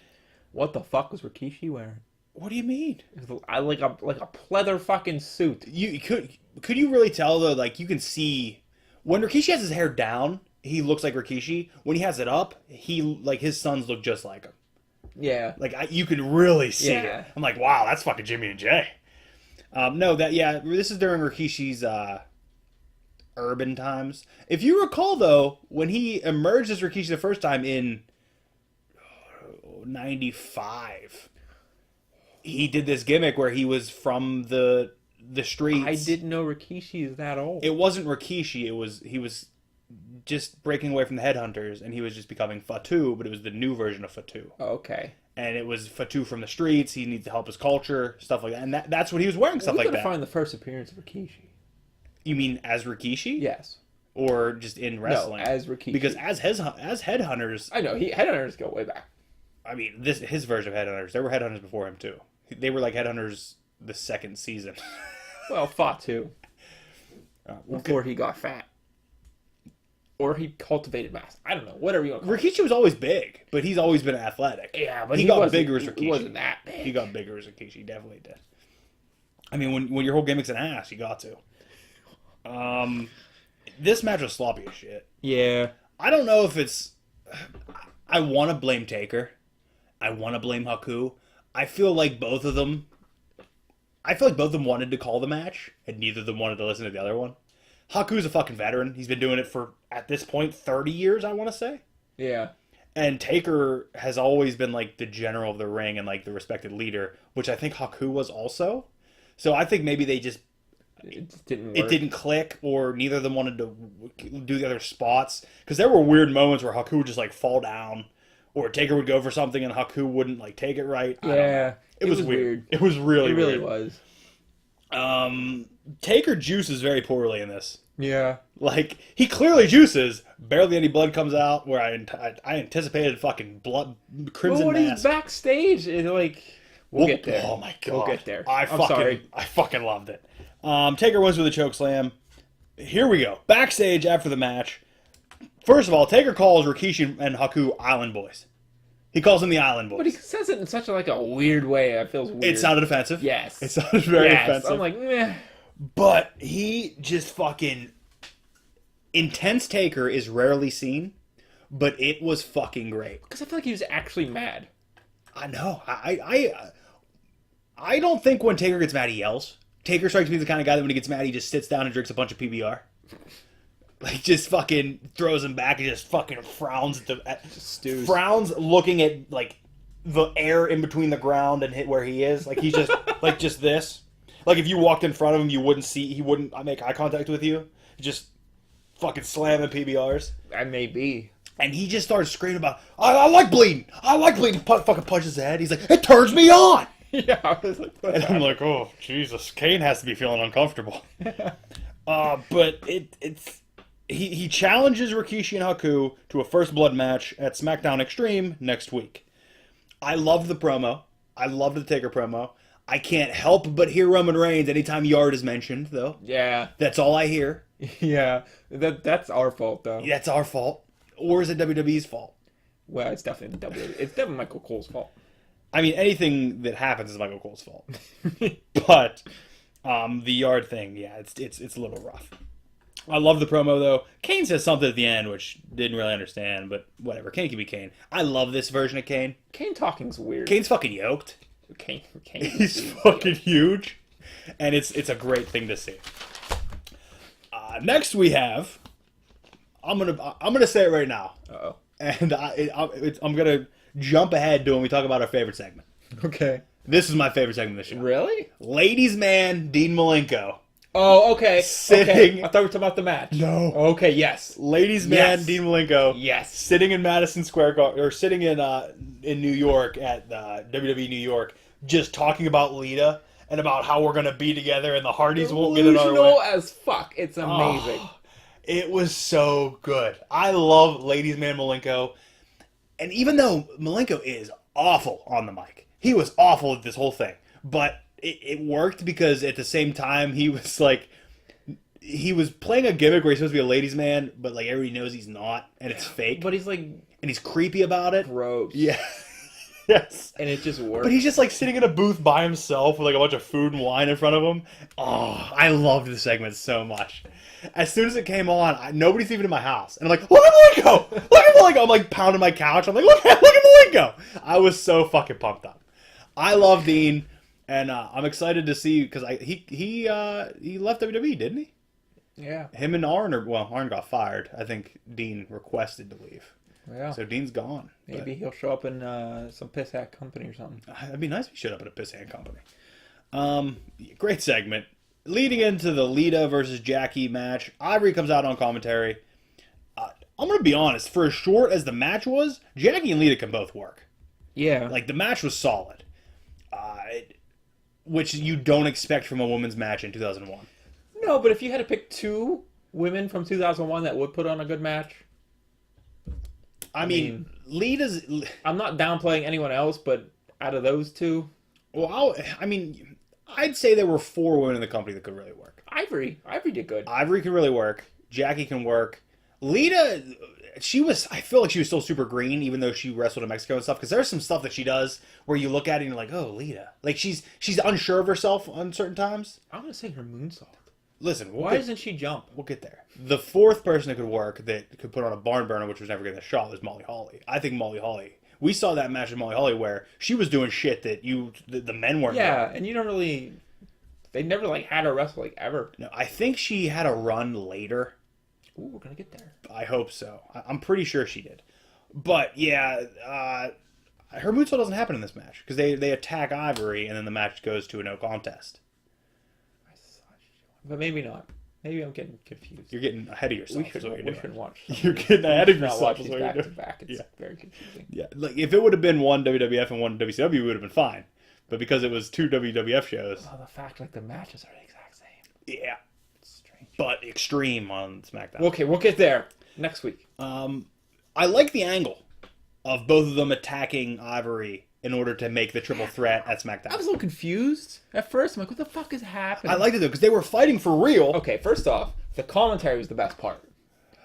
What the fuck was Rikishi wearing? What do you mean? I like a pleather fucking suit. You could you really tell though? Like you can see when Rikishi has his hair down, he looks like Rikishi. When he has it up, his sons look just like him. Yeah. Like you could really see Yeah. it. I'm like, wow, that's fucking Jimmy and Jay. This is during Rikishi's urban times. If you recall though, when he emerged as Rikishi the first time in 95, he did this gimmick where he was from the streets. I didn't know Rikishi is that old. It wasn't Rikishi. He was just breaking away from the Headhunters, and he was just becoming Fatu, but it was the new version of Fatu. Okay. And it was Fatu from the streets. He needs to help his culture, stuff like that. And that's what he was wearing, stuff like that. We gotta find the first appearance of Rikishi. You mean as Rikishi? Yes. Or just in wrestling? No, as Rikishi. Because as Headhunters... I know, Headhunters go way back. I mean, his version of Headhunters. There were Headhunters before him, too. They were like Headhunters the second season. Well, Fatu. Before he got fat. Or he cultivated mass. I don't know. Whatever you want to call it. Rikishi was always big, but he's always been athletic. Yeah, but he got bigger as Rikishi. He wasn't that big. He got bigger as Rikishi. He definitely did. I mean, when your whole gimmick's an ass, you got to. This match was sloppy as shit. Yeah. I don't know if it's... I want to blame Taker. I want to blame Haku. I feel like both of them wanted to call the match, and neither of them wanted to listen to the other one. Haku's a fucking veteran. He's been doing it for, at this point, 30 years, I want to say. Yeah. And Taker has always been, like, the general of the ring and, like, the respected leader, which I think Haku was also. So I think maybe they just... It just didn't work. It didn't click, or neither of them wanted to do the other spots. Because there were weird moments where Haku would just, like, fall down, or Taker would go for something and Haku wouldn't like take it right. Yeah, it was weird. It was really It really weird. was. Taker juices very poorly in this. Yeah. Like, he clearly juices. Barely any blood comes out. Where I anticipated fucking blood, crimson Well, when mass. he's backstage, it's like we'll get there. Oh my god, We'll get there. I sorry. fucking loved it. Taker wins with a choke slam. Here we go. Backstage after the match. First of all, Taker calls Rikishi and Haku Island Boys. He calls them the Island Boys. But he says it in such a weird way. It feels weird. It sounded offensive. Yes. It sounded very offensive. I'm like, meh. But he just fucking... Intense Taker is rarely seen, but it was fucking great. Because I feel like he was actually mad. I know. I don't think when Taker gets mad, he yells. Taker strikes me as the kind of guy that when he gets mad, he just sits down and drinks a bunch of PBR. Like, just fucking throws him back and just fucking frowns at stews. Frowns looking at, like, the air in between the ground and hit where he is. Like, he's just, like, just this. Like, if you walked in front of him, he wouldn't make eye contact with you. Just fucking slamming PBRs. I may be. And he just starts screaming about, I like bleeding. I like bleeding. Fucking punches his head. He's like, it turns me on. Yeah, I was like, and I'm like, oh, Jesus. Kane has to be feeling uncomfortable. But he challenges Rikishi and Haku to a first blood match at SmackDown Extreme next week. I loved the promo. I loved the Taker promo. I can't help but hear Roman Reigns anytime Yard is mentioned, though. Yeah. That's all I hear. Yeah. That's our fault, though. That's our fault. Or is it WWE's fault? Well, it's definitely it's definitely Michael Cole's fault. I mean, anything that happens is Michael Cole's fault. But the Yard thing, yeah, it's a little rough. I love the promo, though. Kane says something at the end, which didn't really understand, but whatever. Kane can be Kane. I love this version of Kane. Kane talking's weird. Kane's fucking yoked. Kane He's fucking huge. And it's a great thing to see. Next we have... I'm gonna say it right now. Uh-oh. And I'm gonna jump ahead to when we talk about our favorite segment. Okay. This is my favorite segment of the show. Really? Ladies' man, Dean Malenko. Oh, okay. Sitting... Okay. I thought we were talking about the match. No. Okay, yes. Ladies' man, Yes. Dean Malenko. Yes. Sitting in Madison Square Garden, or sitting in New York at WWE New York, just talking about Lita and about how we're gonna be together and the Hardys won't get in our way. Delusional as fuck. It's amazing. Oh, it was so good. I love Ladies' man Malenko. And even though Malenko is awful on the mic, he was awful at this whole thing. But it worked because at the same time he was like, he was playing a gimmick where he's supposed to be a ladies' man, but like everybody knows he's not, and it's fake. But he's like And he's creepy about it. gross. Yeah. Yes. And it just works. But he's just like sitting in a booth by himself with like a bunch of food and wine in front of him. Oh, I loved the segment so much. As soon as it came on, nobody's even in my house. And I'm like, look at Malenko! Look at Malenko! I'm like pounding my couch. I'm like, look at Malenko! I was so fucking pumped up. I love Dean, and I'm excited to see, because he left WWE, didn't he? Yeah. Him and Arn got fired. I think Dean requested to leave. Yeah. So Dean's gone. Maybe he'll show up in some piss hat company or something. It'd be nice if he showed up at a piss hand company. Great segment. Leading into the Lita versus Jackie match, Ivory comes out on commentary. I'm going to be honest. For as short as the match was, Jackie and Lita can both work. Yeah. Like, the match was solid. Which you don't expect from a women's match in 2001. No, but if you had to pick two women from 2001 that would put on a good match... I mean, Lita's... I'm not downplaying anyone else, but out of those two... Well, I'd say there were 4 women in the company that could really work. Ivory did good. Ivory can really work. Jackie can work. Lita, I feel like she was still super green, even though she wrestled in Mexico and stuff, because there's some stuff that she does where you look at it and you're like, oh, Lita. Like, she's unsure of herself on certain times. I'm going to say her moonsault. Listen, Why doesn't she jump? We'll get there. The 4th person that could work, that could put on a barn burner, which was never getting a shot, was Molly Holly. I think Molly Holly... We saw that match with Molly Holly where she was doing shit that the men weren't Yeah, doing. and you don't really... They never, had her wrestle, ever. No, I think she had a run later. Ooh, we're going to get there. I hope so. I'm pretty sure she did. But, yeah, her moonsault doesn't happen in this match because they attack Ivory and then the match goes to a no contest. But maybe not. Maybe I'm getting confused. You're getting ahead of yourself. We should watch. You're getting ahead of Not yourself. watch Is these what you're back to doing. back. It's Yeah. very confusing. Yeah, like if it would have been one WWF and one WCW, it would have been fine. But because it was two WWF shows, Oh, the fact like the matches are the exact same. yeah, It's strange. but extreme on SmackDown. Okay, we'll get there next week. I like the angle of both of them attacking Ivory in order to make the triple threat at SmackDown. I was a little confused at first. I'm like, what the fuck is happening? I liked it though because they were fighting for real. Okay, first off, the commentary was the best part.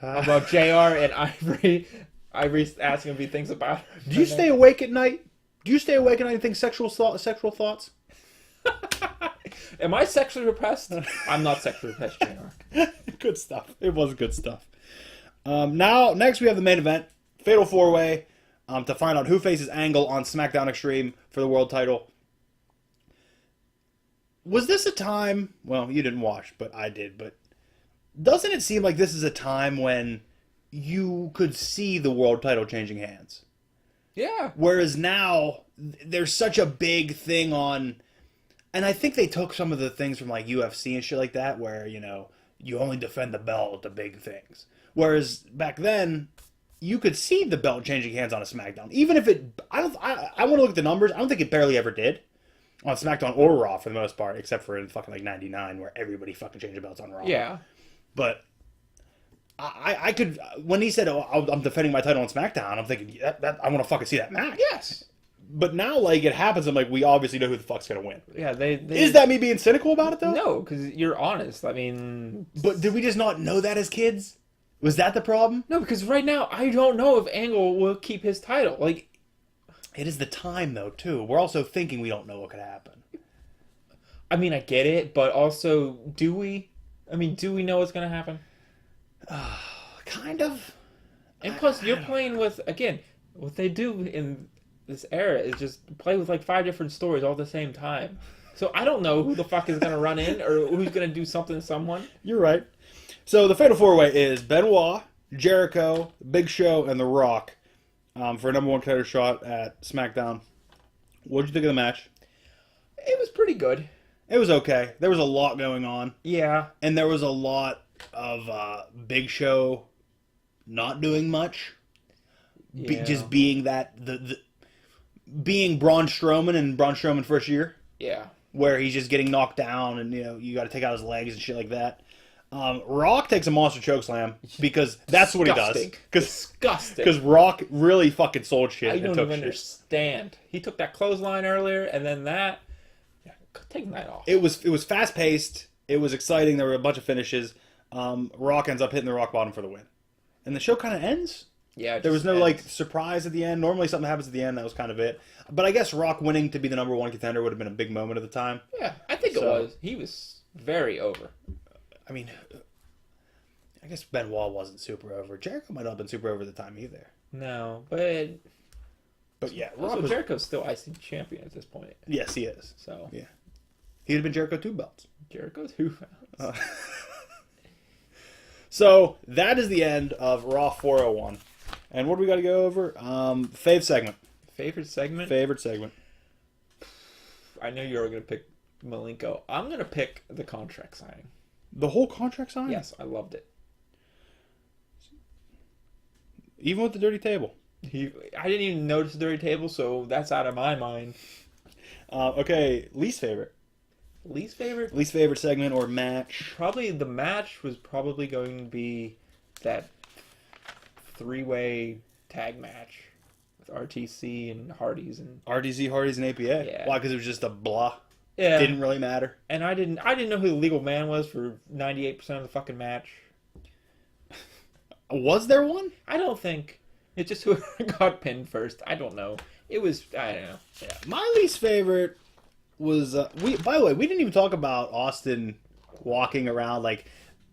About JR and Ivory. Ivory's asking if he thinks about her. Do you stay awake at night? Do you stay awake at night and think sexual thoughts? Am I sexually repressed? I'm not sexually repressed, JR. Good stuff. It was good stuff. Next we have the main event, Fatal 4-Way, to find out who faces Angle on SmackDown Extreme for the world title. Was this a time? Well, you didn't watch, but I did. But doesn't it seem like this is a time when you could see the world title changing hands? Yeah. Whereas now there's such a big thing on, and I think they took some of the things from like UFC and shit like that, where you only defend the belt at the big things. Whereas back then, you could see the belt changing hands on a SmackDown, even if it. I want to look at the numbers. I don't think it barely ever did on SmackDown or Raw for the most part, except for in fucking like '99 where everybody fucking changed the belts on Raw. Yeah. But I could, when he said, "Oh, I'm defending my title on SmackDown," I'm thinking that I want to fucking see that match. Yes. But now, like, it happens, I'm like, we obviously know who the fuck's gonna win. Yeah, they Is that me being cynical about it though? No, because you're honest. I mean, But did we just not know that as kids? Was that the problem? no, because right now I don't know if Angle will keep his title. Like, It is the time though too. We're also thinking we don't know what could happen. I mean, I get it, but also, do we? I mean, do we know what's gonna happen? Kind of. And plus, you're playing with, again, what they do in this era is just play with like 5 different stories all at the same time. So I don't know who the fuck is gonna run in or who's gonna do something to someone. You're right. So the Fatal 4-Way is Benoit, Jericho, Big Show, and The Rock for a number one contender shot at SmackDown. What did you think of the match? It was pretty good. It was okay. There was a lot going on. Yeah. And there was a lot of Big Show not doing much. Yeah. Just being that being Braun Strowman in Braun Strowman first year, Yeah. where he's just getting knocked down and you got to take out his legs and shit like that. Rock takes a monster chokeslam because that's what he does. Disgusting. Because Rock really fucking sold shit. I and don't took even shit. understand. He took that clothesline earlier, and then that. Yeah, take that off. It was fast paced. It was exciting. There were a bunch of finishes. Rock ends up hitting the rock bottom for the win, and the show kind of ends. Yeah. There was no like surprise at the end. Normally something happens at the end. That was kind of it. But I guess Rock winning to be the number one contender would have been a big moment at the time. Yeah, I think it So- was. He was very over. I mean, I guess Benoit wasn't super over. Jericho might not have been super over at the time either. No, but But yeah, also Rock was. Jericho's still IC champion at this point. Yes, he is. So Yeah. He'd have been Jericho 2 belts. Jericho's who? So that is the end of Raw 401. And what do we got to go over? Fave segment. Favorite segment? Favorite segment. I know you're going to pick Malenko. I'm going to pick the contract signing. The whole contract sign? Yes, I loved it. Even with the dirty table. I didn't even notice the dirty table, so that's out of my mind. Okay, least favorite. Least favorite? Least favorite segment or match. Probably the match was probably going to be that 3-way tag match with RTC and Hardys and RDZ, Hardys, and APA. Yeah. Why? Because it was just a blah. yeah. Didn't really matter. And I didn't know who the legal man was for 98% of the fucking match. Was there one? I don't think. It's just whoever got pinned first. I don't know. It was, I don't know. Yeah. My least favorite was by the way, we didn't even talk about Austin walking around like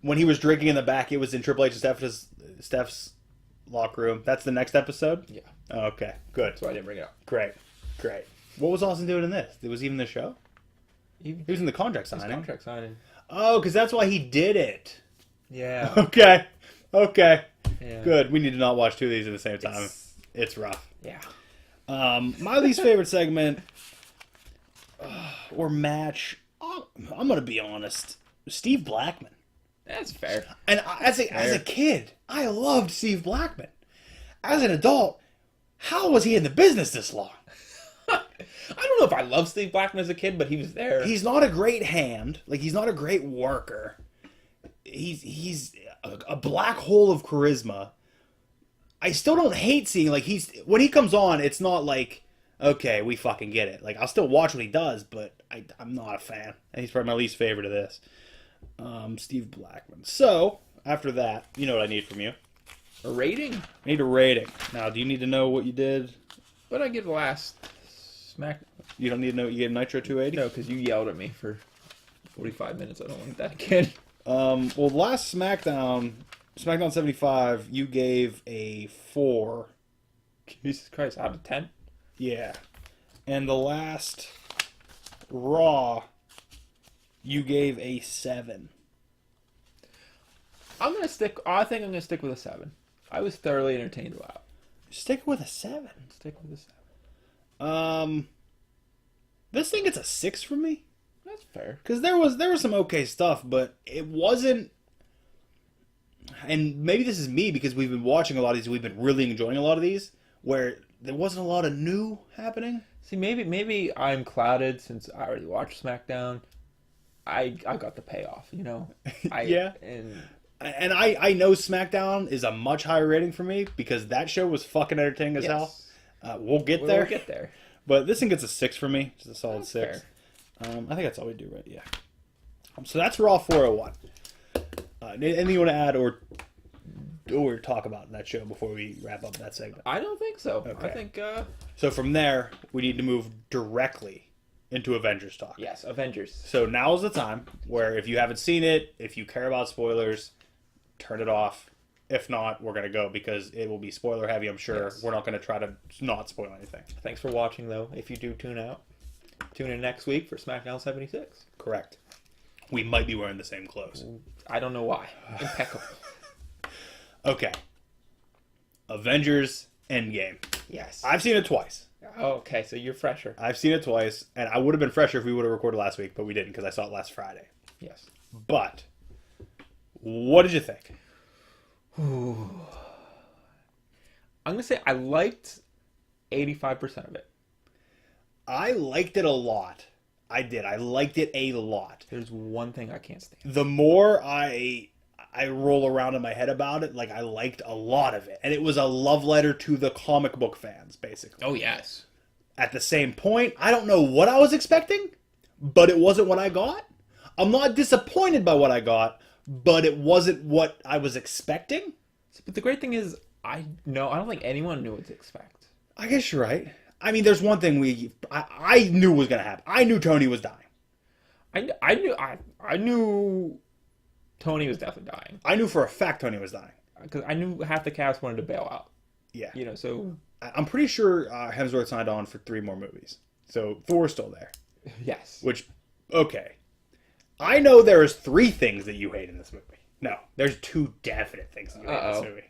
when he was drinking in the back. It was in Triple H and Steph's locker room. That's the next episode. Yeah. Oh, okay, good. So I didn't bring it up. Great. What was Austin doing in this? It was even the show. Even He was in the contract his signing. contract signing. Oh, because that's why he did it. Yeah. Okay. Yeah. Good. We need to not watch two of these at the same time. It's rough. Yeah. My least favorite segment or match, I'm going to be honest, Steve Blackman. That's fair. And as a kid, I loved Steve Blackman. As an adult, how was he in the business this long? I don't know if I loved Steve Blackman as a kid, but he was there. He's not a great hand. Like, he's not a great worker. He's a black hole of charisma. I still don't hate seeing, like, when he comes on, it's not like, okay, we fucking get it. Like, I'll still watch what he does, but I'm not a fan. And he's probably my least favorite of this. Steve Blackman. So, after that, you know what I need from you. A rating? I need a rating. Now, do you need to know what you did? What did I give the last Smack? You don't need to know what you gave Nitro 280? No, because you yelled at me for 45 minutes. I don't want that again. Well, last SmackDown 75, you gave a 4. Jesus Christ, out of 10? Yeah. And the last Raw, you gave a 7. I think I'm gonna stick with a 7. I was thoroughly entertained throughout. Stick with a 7. Stick with a 7. This thing gets a 6 from me. That's fair. Because there was some okay stuff, but it wasn't. And maybe this is me because we've been watching a lot of these. We've been really enjoying a lot of these where there wasn't a lot of new happening. See, maybe I'm clouded since I already watched SmackDown. I got the payoff, you know. Yeah. And I know SmackDown is a much higher rating for me because that show was fucking entertaining as hell. We'll get there. We'll get there. But this thing gets a 6 for me. Just a solid That's 6. I think that's all we do, right? Yeah. So that's Raw 401. Anything you want to add or talk about in that show before we wrap up that segment? I don't think so. Okay. I think... So from there, we need to move directly into Avengers talk. Yes, Avengers. So now is the time where if you haven't seen it, if you care about spoilers, turn it off. If not, we're going to go because it will be spoiler heavy, I'm sure. Yes. We're not going to try to not spoil anything. Thanks for watching, though. If you do tune out, tune in next week for SmackDown 76. Correct. We might be wearing the same clothes. I don't know why. Impeccable. Okay. Avengers Endgame. Yes. I've seen it twice. Oh, okay, so you're fresher. I've seen it twice, and I would have been fresher if we would have recorded last week, but we didn't because I saw it last Friday. Yes. But, what did you think? Ooh. I'm going to say I liked 85% of it. I liked it a lot. I did. I liked it a lot. There's one thing I can't stand. The more I roll around in my head about it, like I liked a lot of it. And it was a love letter to the comic book fans, basically. Oh, yes. At the same point, I don't know what I was expecting, but it wasn't what I got. I'm not disappointed by what I got, but it wasn't what I was expecting. But the great thing is, I don't think anyone knew what to expect. I guess you're right. I mean, there's one thing I knew was going to happen. I knew Tony was dying. I knew Tony was definitely dying. I knew for a fact Tony was dying. Because I knew half the cast wanted to bail out. Yeah. You know, so... I'm pretty sure Hemsworth signed on for 3 more movies. So Thor's still there. Yes. Which, okay. I know there is 3 things that you hate in this movie. No, there's 2 definite things that you hate in this movie.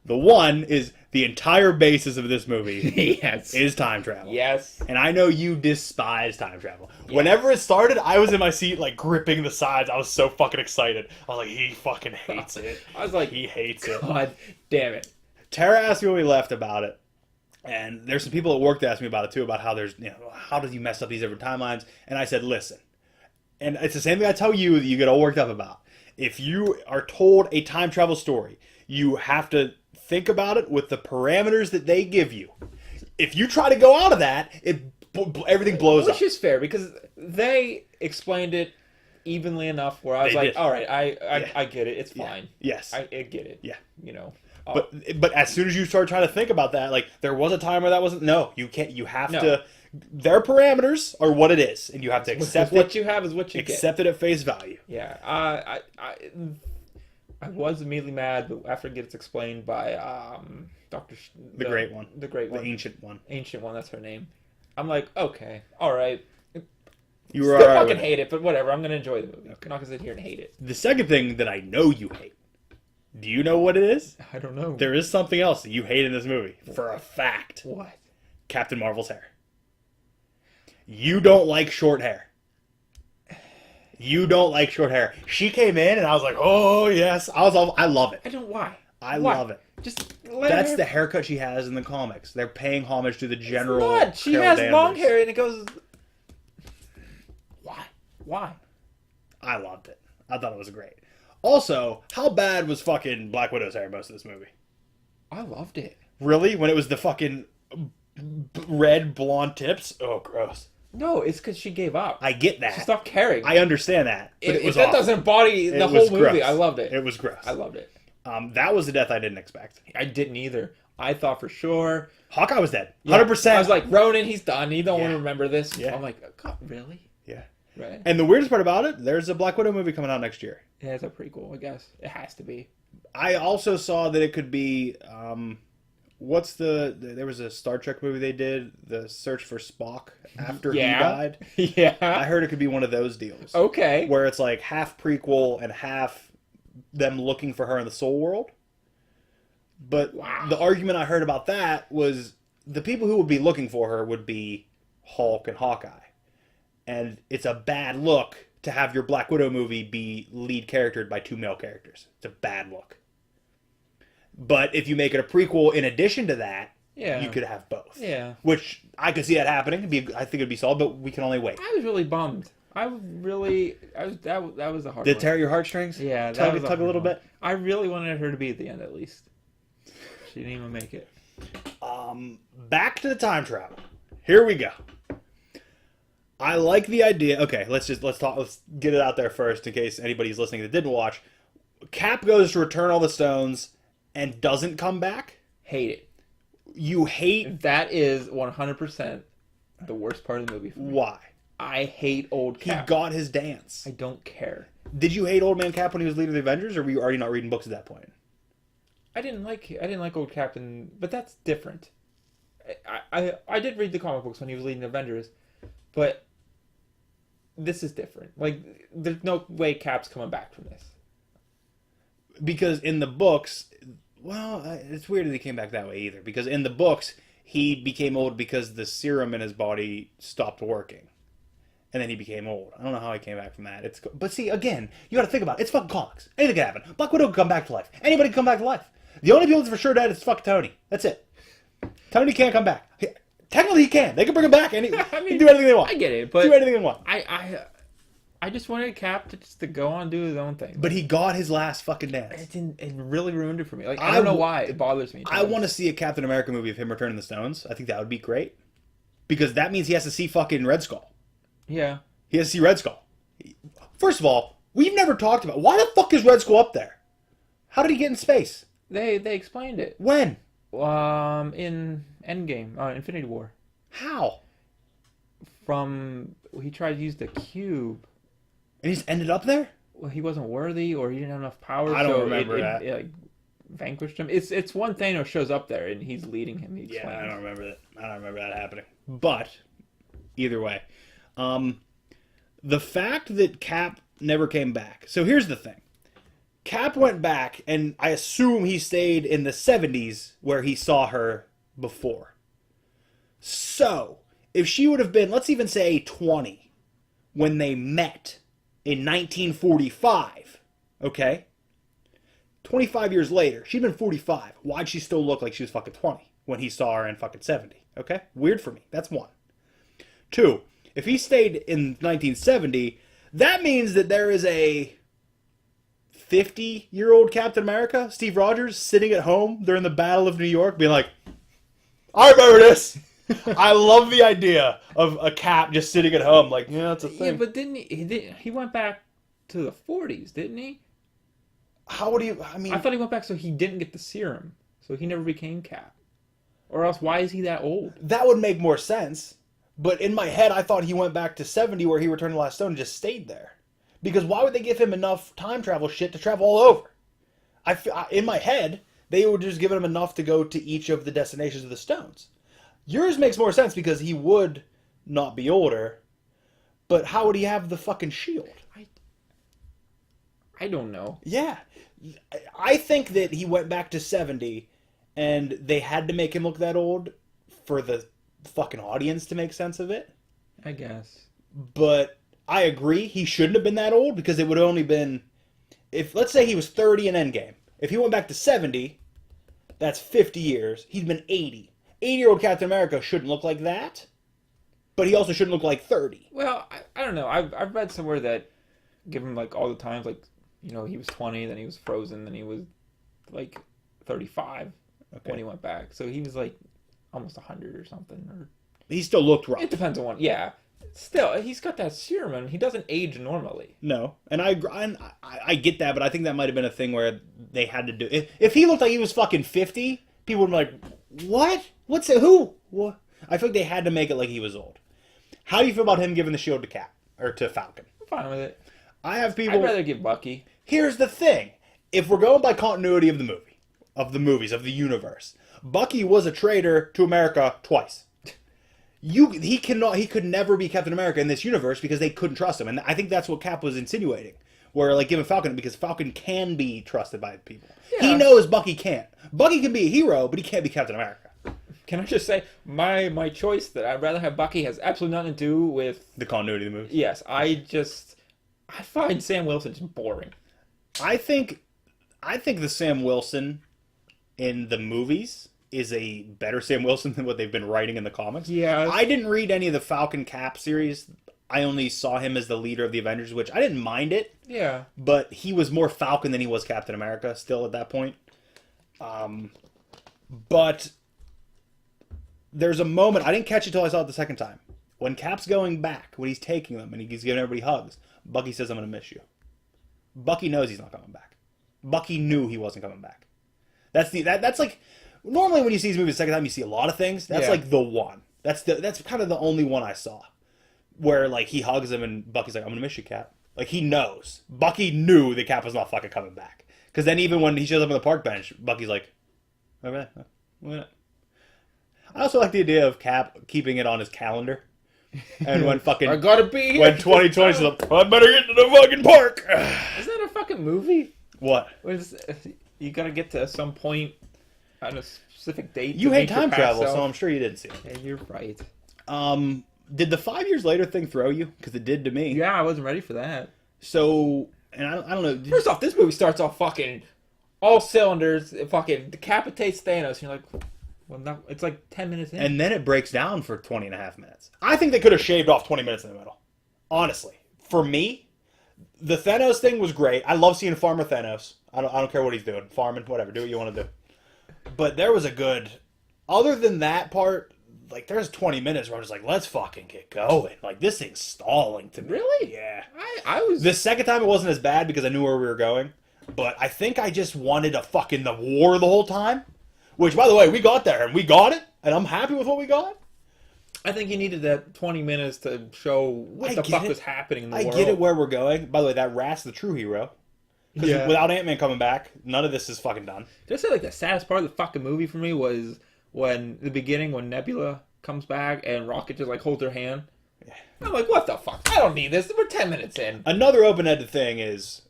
The one is the entire basis of this movie yes. is time travel. Yes. And I know you despise time travel. Yes. Whenever it started, I was in my seat, like, gripping the sides. I was so fucking excited. I was like, he fucking hates it. I was like, he hates it. God damn it. Tara asked me when we left about it. And there's some people at work that asked me about it, too, about how there's, how do you mess up these different timelines? And I said, listen. And it's the same thing I tell you that you get all worked up about. If you are told a time travel story, you have to think about it with the parameters that they give you. If you try to go out of that, everything blows up. Which is fair, because they explained it evenly enough where I was all right, I get it. It's fine. Yeah. Yes. I get it. Yeah. You know. But as soon as you start trying to think about that, like, there was a time where that wasn't... No, you can't. You have to... Their parameters are what it is, and you have to accept it. What you have is what you get. Accept it at face value. Yeah. I was immediately mad, but after it gets explained by The great one. The great one. The ancient one. Ancient one, that's her name. I'm like, okay, all right. You were Still all right fucking hate it, but whatever. I'm going to enjoy the movie. Okay. I'm not going to sit here and hate it. The second thing that I know you hate. Do you know what it is? I don't know. There is something else that you hate in this movie. For a fact. What? Captain Marvel's hair. You don't like short hair. You don't like short hair. She came in and I was like, oh yes. I love it. I don't. Why? I Why? love it. Just That's the haircut she has in the comics. They're paying homage to the general. It's not. She Carol has Danvers. long hair and it goes. Why? I loved it. I thought it was great. Also, how bad was fucking Black Widow's hair most of this movie? I loved it. Really? When it was the fucking red blonde tips? Oh, gross. No, it's because she gave up. I get that. She stopped caring. I understand that. But it was if that awful. doesn't embody the It whole was movie, gross. I loved it. It was gross. I loved it. That was the death I didn't expect. I didn't either. I thought for sure. Hawkeye was dead. Yeah. 100%. I was like, Ronan, he's done. He don't want Yeah. to remember this. Yeah. I'm like, God, really? Yeah. Right? And the weirdest part about it, there's a Black Widow movie coming out next year. Yeah, it's a prequel, I guess. It has to be. I also saw that it could be, there was a Star Trek movie they did, The Search for Spock, after he died. Yeah. I heard it could be one of those deals. Okay. Where it's like half prequel and half them looking for her in the soul world. But the argument I heard about that was the people who would be looking for her would be Hulk and Hawkeye. And it's a bad look to have your Black Widow movie be lead charactered by two male characters. It's a bad look. But if you make it a prequel in addition to that, you could have both. Yeah. Which I could see that happening. I think it'd be solid, but we can only wait. I was really bummed. That was a hard Did it one. tear your heartstrings? Yeah. Tug a little bit? I really wanted her to be at the end at least. She didn't even make it. Back to the time travel. Here we go. I like the idea. Okay, let's get it out there first in case anybody's listening that didn't watch. Cap goes to return all the stones and doesn't come back. Hate it. You hate that is 100% the worst part of the movie for me. Why? I hate old Cap. He got his dance. I don't care. Did you hate Old Man Cap when he was leader of the Avengers, or were you already not reading books at that point? I didn't like old Captain, but that's different. I did read the comic books when he was leading the Avengers, but this is different. Like, there's no way Cap's coming back from this. Because in the books, well, it's weird that he came back that way either. Because in the books, he became old because the serum in his body stopped working. And then he became old. I don't know how he came back from that. But see, again, you gotta think about it. It's fucking comics. Anything can happen. Black Widow can come back to life. Anybody can come back to life. The only people that's for sure dead is fucking Tony. That's it. Tony can't come back. Technically, he can. They can bring him back. He can do anything they want. I get it, but do anything they want. I just wanted Cap to go on and do his own thing. But he got his last fucking dance. It really ruined it for me. Like, I don't know why. It bothers me. I want to see a Captain America movie of him returning the stones. I think that would be great. Because that means he has to see fucking Red Skull. Yeah. He has to see Red Skull. First of all, we've never talked about why the fuck is Red Skull up there? How did he get in space? They explained it. When? In Endgame, Infinity War. How? He tried to use the cube. And he's ended up there? Well, he wasn't worthy, or he didn't have enough power. I don't remember that. It like, vanquished him. It's one Thanos shows up there and he's leading him. Yeah, I don't remember that. I don't remember that happening. But either way, the fact that Cap never came back. So here's the thing. Cap went back, and I assume he stayed in the 70s where he saw her before. So, if she would have been, let's even say 20, when they met in 1945, okay? 25 years later, she'd been 45. Why'd she still look like she was fucking 20 when he saw her in fucking 70? Okay? Weird for me. That's one. Two, if he stayed in 1970, that means that there is a 50-year-old Captain America, Steve Rogers, sitting at home during the Battle of New York being like, I remember this. I love the idea of a Cap just sitting at home like, yeah, that's a thing. Yeah, but didn't he went back to the 40s, didn't he? How would you, I thought he went back so he didn't get the serum. So he never became Cap. Or else, why is he that old? That would make more sense. But in my head, I thought he went back to 70 where he returned the last stone and just stayed there. Because why would they give him enough time travel shit to travel all over? In my head, they would just give him enough to go to each of the destinations of the stones. Yours makes more sense because he would not be older. But how would he have the fucking shield? I don't know. Yeah. I think that he went back to 70 and they had to make him look that old for the fucking audience to make sense of it. I guess. But I agree he shouldn't have been that old because it would have only been... If, let's say he was 30 in Endgame. If he went back to 70, that's 50 years. He's been 80. 80-year-old Captain America shouldn't look like that, but he also shouldn't look like 30. Well, I don't know. I've read somewhere that given like all the times, like, you know, he was 20, then he was frozen, then he was like 35 when he went back. So he was like almost 100 or something. Or He still looked rough. it depends on one. Yeah. Still, he's got that serum and he doesn't age normally. No, and I get that, but I think that might have been a thing where they had to do... If he looked like he was fucking 50, people would be like, what? What's it? Who? What? I feel like they had to make it like he was old. How do you feel about him giving the shield to Cap? Or to Falcon? I'm fine with it. I have people... I'd rather give Bucky. Here's the thing. If we're going by continuity of the movie, of the movies, of the universe, Bucky was a traitor to America twice. He could never be Captain America in this universe because they couldn't trust him. And I think that's what Cap was insinuating. Where, like, giving Falcon, because Falcon can be trusted by people. Yeah. He knows Bucky can't. Bucky can be a hero, but he can't be Captain America. Can I just say, my choice that I'd rather have Bucky has absolutely nothing to do with... The continuity of the movie? Yes, I find Sam Wilson just boring. I think the Sam Wilson in the movies is a better Sam Wilson than what they've been writing in the comics. Yeah. I didn't read any of the Falcon Cap series. I only saw him as the leader of the Avengers, which I didn't mind it. Yeah. But he was more Falcon than he was Captain America still at that point. But there's a moment, I didn't catch it till I saw it the second time. When Cap's going back, when he's taking them and he's giving everybody hugs, Bucky says, I'm going to miss you. Bucky knows he's not coming back. Bucky knew he wasn't coming back. That's like... Normally when you see these movies the second time, you see a lot of things. That's like the one. That's kind of the only one I saw. Where, like, he hugs him and Bucky's like, I'm going to miss you, Cap. Like, he knows. Bucky knew that Cap was not fucking coming back. Because then even when he shows up on the park bench, Bucky's like, okay. I also like the idea of Cap keeping it on his calendar. And when fucking... I gotta be here. When 2020's like, I better get to the fucking park. Isn't that a fucking movie? What? You gotta get to some point on a specific date. You hate time travel, so I'm sure you didn't see it. Yeah, you're right. Did the 5 years later thing throw you? Because it did to me. Yeah, I wasn't ready for that. So, and I don't know. First off, this movie starts off fucking all cylinders. It fucking decapitates Thanos. And you're like, well, no, it's like 10 minutes in. And then it breaks down for 20 and a half minutes. I think they could have shaved off 20 minutes in the middle. Honestly. For me, the Thanos thing was great. I love seeing Farmer Thanos. I don't care what he's doing. Farming, whatever. Do what you want to do. But there was a good... Other than that part, like, there's 20 minutes where I'm just like, let's fucking get going. Like, this thing's stalling to me. Really? Yeah. I was... The second time it wasn't as bad because I knew where we were going. But I think I just wanted a fucking the war the whole time. Which, by the way, we got there and we got it. And I'm happy with what we got. I think you needed that 20 minutes to show what the fuck was happening in the world. I get it where we're going. By the way, that Rat's the true hero. Because without Ant-Man coming back, none of this is fucking done. Did I say, like, the saddest part of the fucking movie for me was when the beginning, when Nebula comes back and Rocket just, like, holds her hand. Yeah. I'm like, what the fuck? I don't need this. We're 10 minutes in. Another open-ended thing is,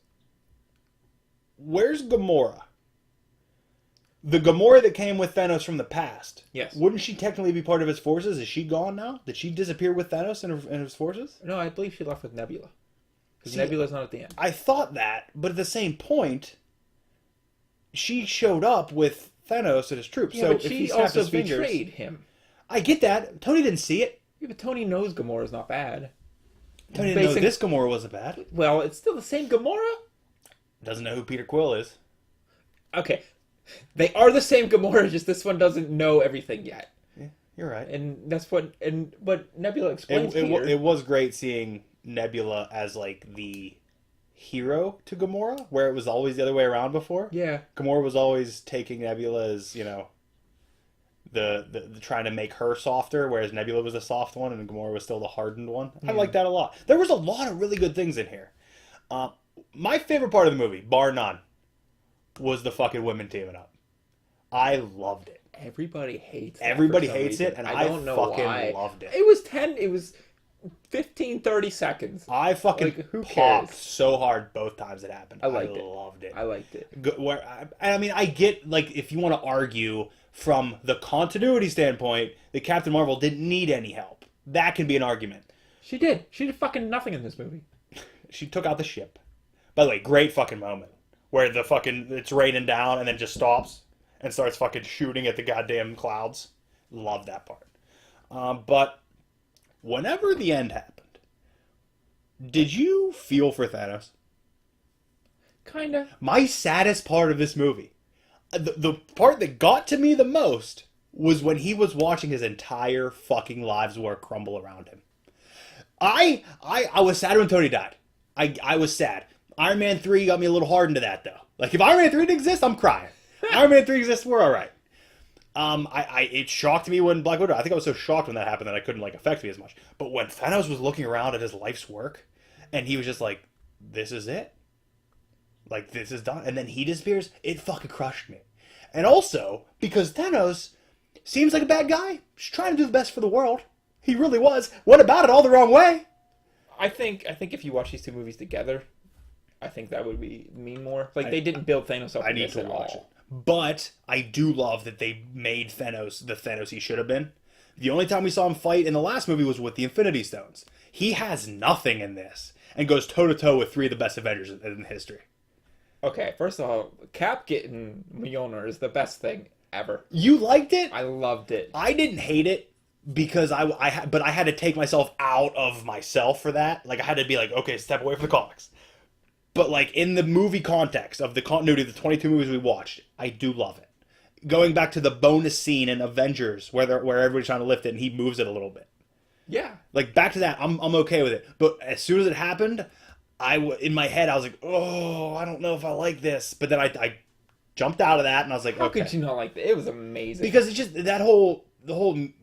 where's Gamora? The Gamora that came with Thanos from the past. Yes. Wouldn't she technically be part of his forces? Is she gone now? Did she disappear with Thanos and his forces? No, I believe she left with Nebula. Because Nebula's not at the end. I thought that, but at the same point, she showed up with Thanos and his troops. Yeah, so but she also betrayed him. I get that. Tony didn't see it. Yeah, but Tony knows Gamora's not bad. Tony didn't know this Gamora wasn't bad. Well, it's still the same Gamora. Doesn't know who Peter Quill is. Okay. They are the same Gamora, just this one doesn't know everything yet. Yeah, you're right. And that's what Nebula explains it was great seeing Nebula as, like, the hero to Gamora, where it was always the other way around before. Yeah. Gamora was always taking Nebula as, you know, the trying to make her softer, whereas Nebula was the soft one and Gamora was still the hardened one. I like that a lot. There was a lot of really good things in here. My favorite part of the movie, bar none, was the fucking women teaming up. I loved it. Everybody hates it. Everybody hates it, and I don't know fucking why. loved it. It was 15, 30 seconds. I fucking popped so hard both times it happened. I loved it. I liked it. I mean, I get, like, if you want to argue from the continuity standpoint that Captain Marvel didn't need any help. That can be an argument. She did. She did fucking nothing in this movie. She took out the ship. By the way, great fucking moment where the fucking it's raining down and then just stops and starts fucking shooting at the goddamn clouds. Love that part. But whenever the end happened, did you feel for Thanos? Kinda. My saddest part of this movie, the part that got to me the most, was when he was watching his entire fucking lives work crumble around him. I was sad when Tony died. I was sad. Iron Man 3 got me a little hard into that, though. Like, if Iron Man 3 didn't exist, I'm crying. Iron Man 3 exists, we're alright. It shocked me when Black Widow, I think I was so shocked when that happened that I couldn't, like, affect me as much. But when Thanos was looking around at his life's work, and he was just like, this is it. Like, this is done. And then he disappears, it fucking crushed me. And also, because Thanos seems like a bad guy, just trying to do the best for the world. He really was. Went about it all the wrong way. I think if you watch these two movies together, I think that would mean more. Like, they didn't build Thanos up I in need this to at watch all. it. But I do love that they made Thanos the Thanos he should have been. The only time we saw him fight in the last movie was with the Infinity Stones. He has nothing in this and goes toe-to-toe with 3 of the best Avengers in history. Okay, first of all, Cap getting Mjolnir is the best thing ever. You liked it? I loved it. I didn't hate it because but I had to take myself out of myself for that. Like, I had to be like, okay, step away from the comics. But, like, in the movie context of the continuity of the 22 movies we watched, I do love it. Going back to the bonus scene in Avengers where everybody's trying to lift it and he moves it a little bit. Yeah. Like, back to that, I'm okay with it. But as soon as it happened, in my head, I was like, oh, I don't know if I like this. But then I jumped out of that and I was like, How okay. could you not like that? It was amazing. Because it's just the whole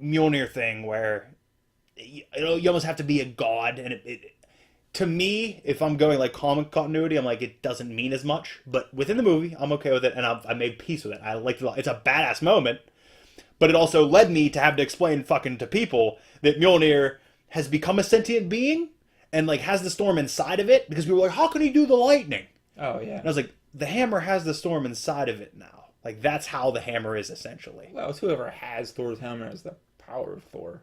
Mjolnir thing where you almost have to be a god, and it to me, if I'm going like comic continuity, I'm like, it doesn't mean as much. But within the movie, I'm okay with it, and I made peace with it. I liked it a lot. It's a badass moment, but it also led me to have to explain fucking to people that Mjolnir has become a sentient being and like has the storm inside of it, because we were like, how can he do the lightning? Oh yeah. And I was like, the hammer has the storm inside of it now. Like, that's how the hammer is, essentially. Well, it's whoever has Thor's hammer has the power of Thor.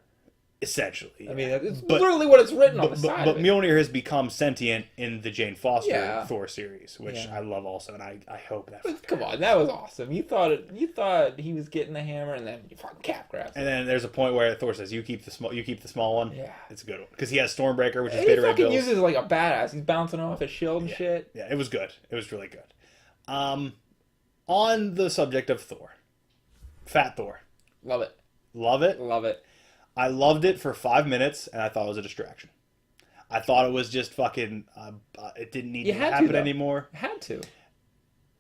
Essentially. Yeah. I mean, it's literally what it's written on the side. But of it. Mjolnir has become sentient in the Jane Foster Thor series, which I love also, and I hope that. But come on, that was awesome. You thought he was getting the hammer, and then you fucking Cap grabs it. And then there's a point where Thor says, "You keep the small one." Yeah, it's a good one because he has Stormbreaker, which is he Beta Ray fucking Bill's. uses it like a badass. He's bouncing off his shield and shit. Yeah, it was good. It was really good. On the subject of Thor, Fat Thor, Love it. Love it. Love it. I loved it for 5 minutes, and I thought it was a distraction. I thought it was just fucking. It didn't need to happen anymore. It had to.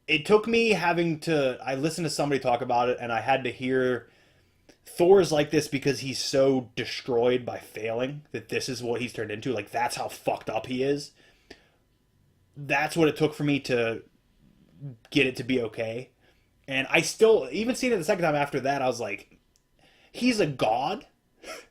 It took me having to. I listened to somebody talk about it, and I had to hear Thor's like this because he's so destroyed by failing that this is what he's turned into. Like, that's how fucked up he is. That's what it took for me to get it to be okay. And I still, even seeing it the second time after that, I was like, he's a god.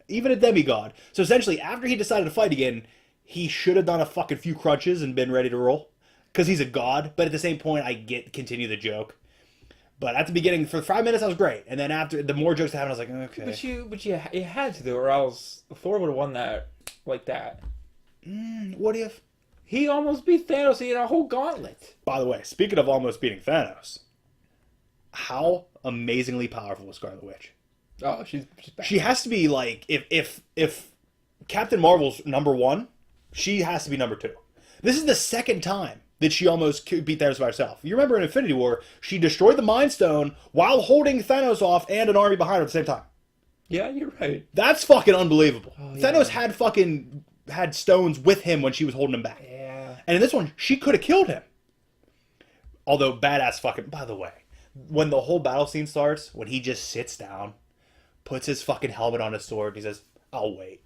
Even a demigod. So essentially, after he decided to fight again, he should have done a fucking few crunches and been ready to roll. Because he's a god. But at the same point, continue the joke. But at the beginning, for 5 minutes, that was great. And then after, the more jokes that happened, I was like, okay. But you had to, or else Thor would have won that like that. What if? He almost beat Thanos in a whole gauntlet. By the way, speaking of almost beating Thanos, how amazingly powerful was Scarlet Witch? Oh, she's bad. She has to be like, if Captain Marvel's number 1, she has to be number 2. This is the second time that she almost beat Thanos by herself. You remember in Infinity War, she destroyed the Mind Stone while holding Thanos off and an army behind her at the same time. Yeah, you're right. That's fucking unbelievable. Oh, yeah. Thanos had stones with him when she was holding him back. Yeah. And in this one, she could have killed him. Although, badass fucking... By the way, when the whole battle scene starts, when he just sits down, puts his fucking helmet on his sword, and he says, I'll wait.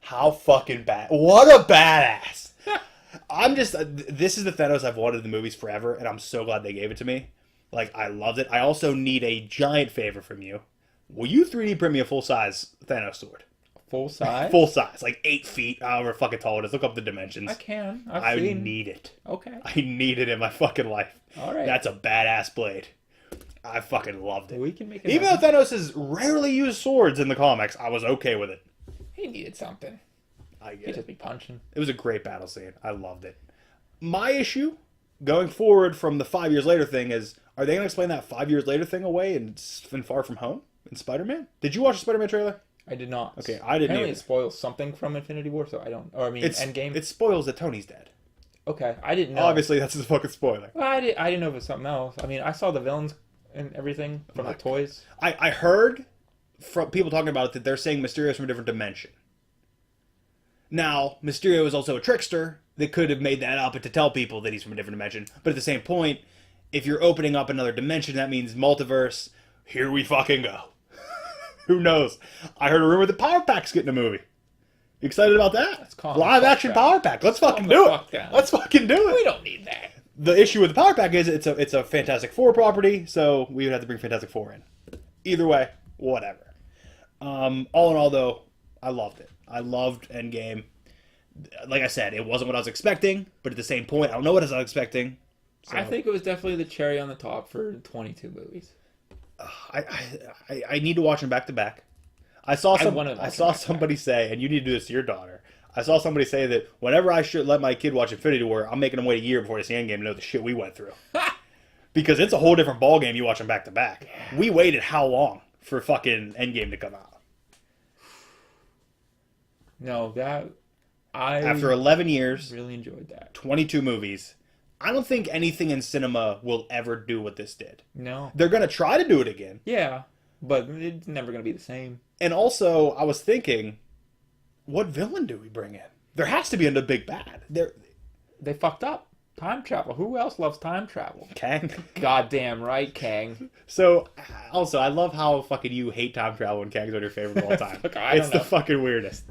How fucking bad. What a badass. This is the Thanos I've wanted in the movies forever, and I'm so glad they gave it to me. Like, I loved it. I also need a giant favor from you. Will you 3D print me a full-size Thanos sword? Full size? Full size. Like 8 feet, however fucking tall it is. Look up the dimensions. I can. I need it. Okay. I need it in my fucking life. All right. That's a badass blade. I fucking loved it. We can make it. Even though Thanos has rarely used swords in the comics, I was okay with it. He needed something. I get He'd it. just be punching. It was a great battle scene. I loved it. My issue going forward from the 5 years later thing is, are they going to explain that 5 years later thing away in Far From Home in Spider-Man? Did you watch the Spider-Man trailer? I did not. Okay, I didn't Apparently either. it spoils something from Infinity War, so I don't... Or, I mean, Endgame. It spoils that Tony's dead. Okay, I didn't know. Obviously, that's a fucking spoiler. Well, I didn't know if it was something else. I mean, I saw the villains and everything from the toys. I heard from people talking about it that they're saying Mysterio's from a different dimension. Now, Mysterio is also a trickster that could have made that up to tell people that he's from a different dimension. But at the same point, if you're opening up another dimension, that means multiverse. Here we fucking go. Who knows? I heard a rumor that Power Pack's getting a movie. You excited about that? Let's call Live action Power Pack. Let's fucking do it. Let's fucking do it. We don't need that. The issue with the Power Pack is it's a Fantastic Four property, so we would have to bring Fantastic Four in. Either way, whatever. All in all, though, I loved it. I loved Endgame. Like I said, it wasn't what I was expecting, but at the same point, I don't know what I was expecting. So. I think it was definitely the cherry on the top for 22 movies. I need to watch them back to back. I saw somebody say, and you need to do this to your daughter. I saw somebody say that whenever I should let my kid watch Infinity War, I'm making them wait a year before they see Endgame to know the shit we went through. Because it's a whole different ballgame you watch them back to back. We waited how long for fucking Endgame to come out? No, after 11 years, really enjoyed that. 22 movies. I don't think anything in cinema will ever do what this did. No. They're going to try to do it again. Yeah, but it's never going to be the same. And also, I was thinking, what villain do we bring in? There has to be a big bad. They fucked up. Time travel. Who else loves time travel? Kang. Goddamn right, Kang. So, also, I love how fucking you hate time travel and Kang's one of your favorite of all time. Look, it's the fucking weirdest.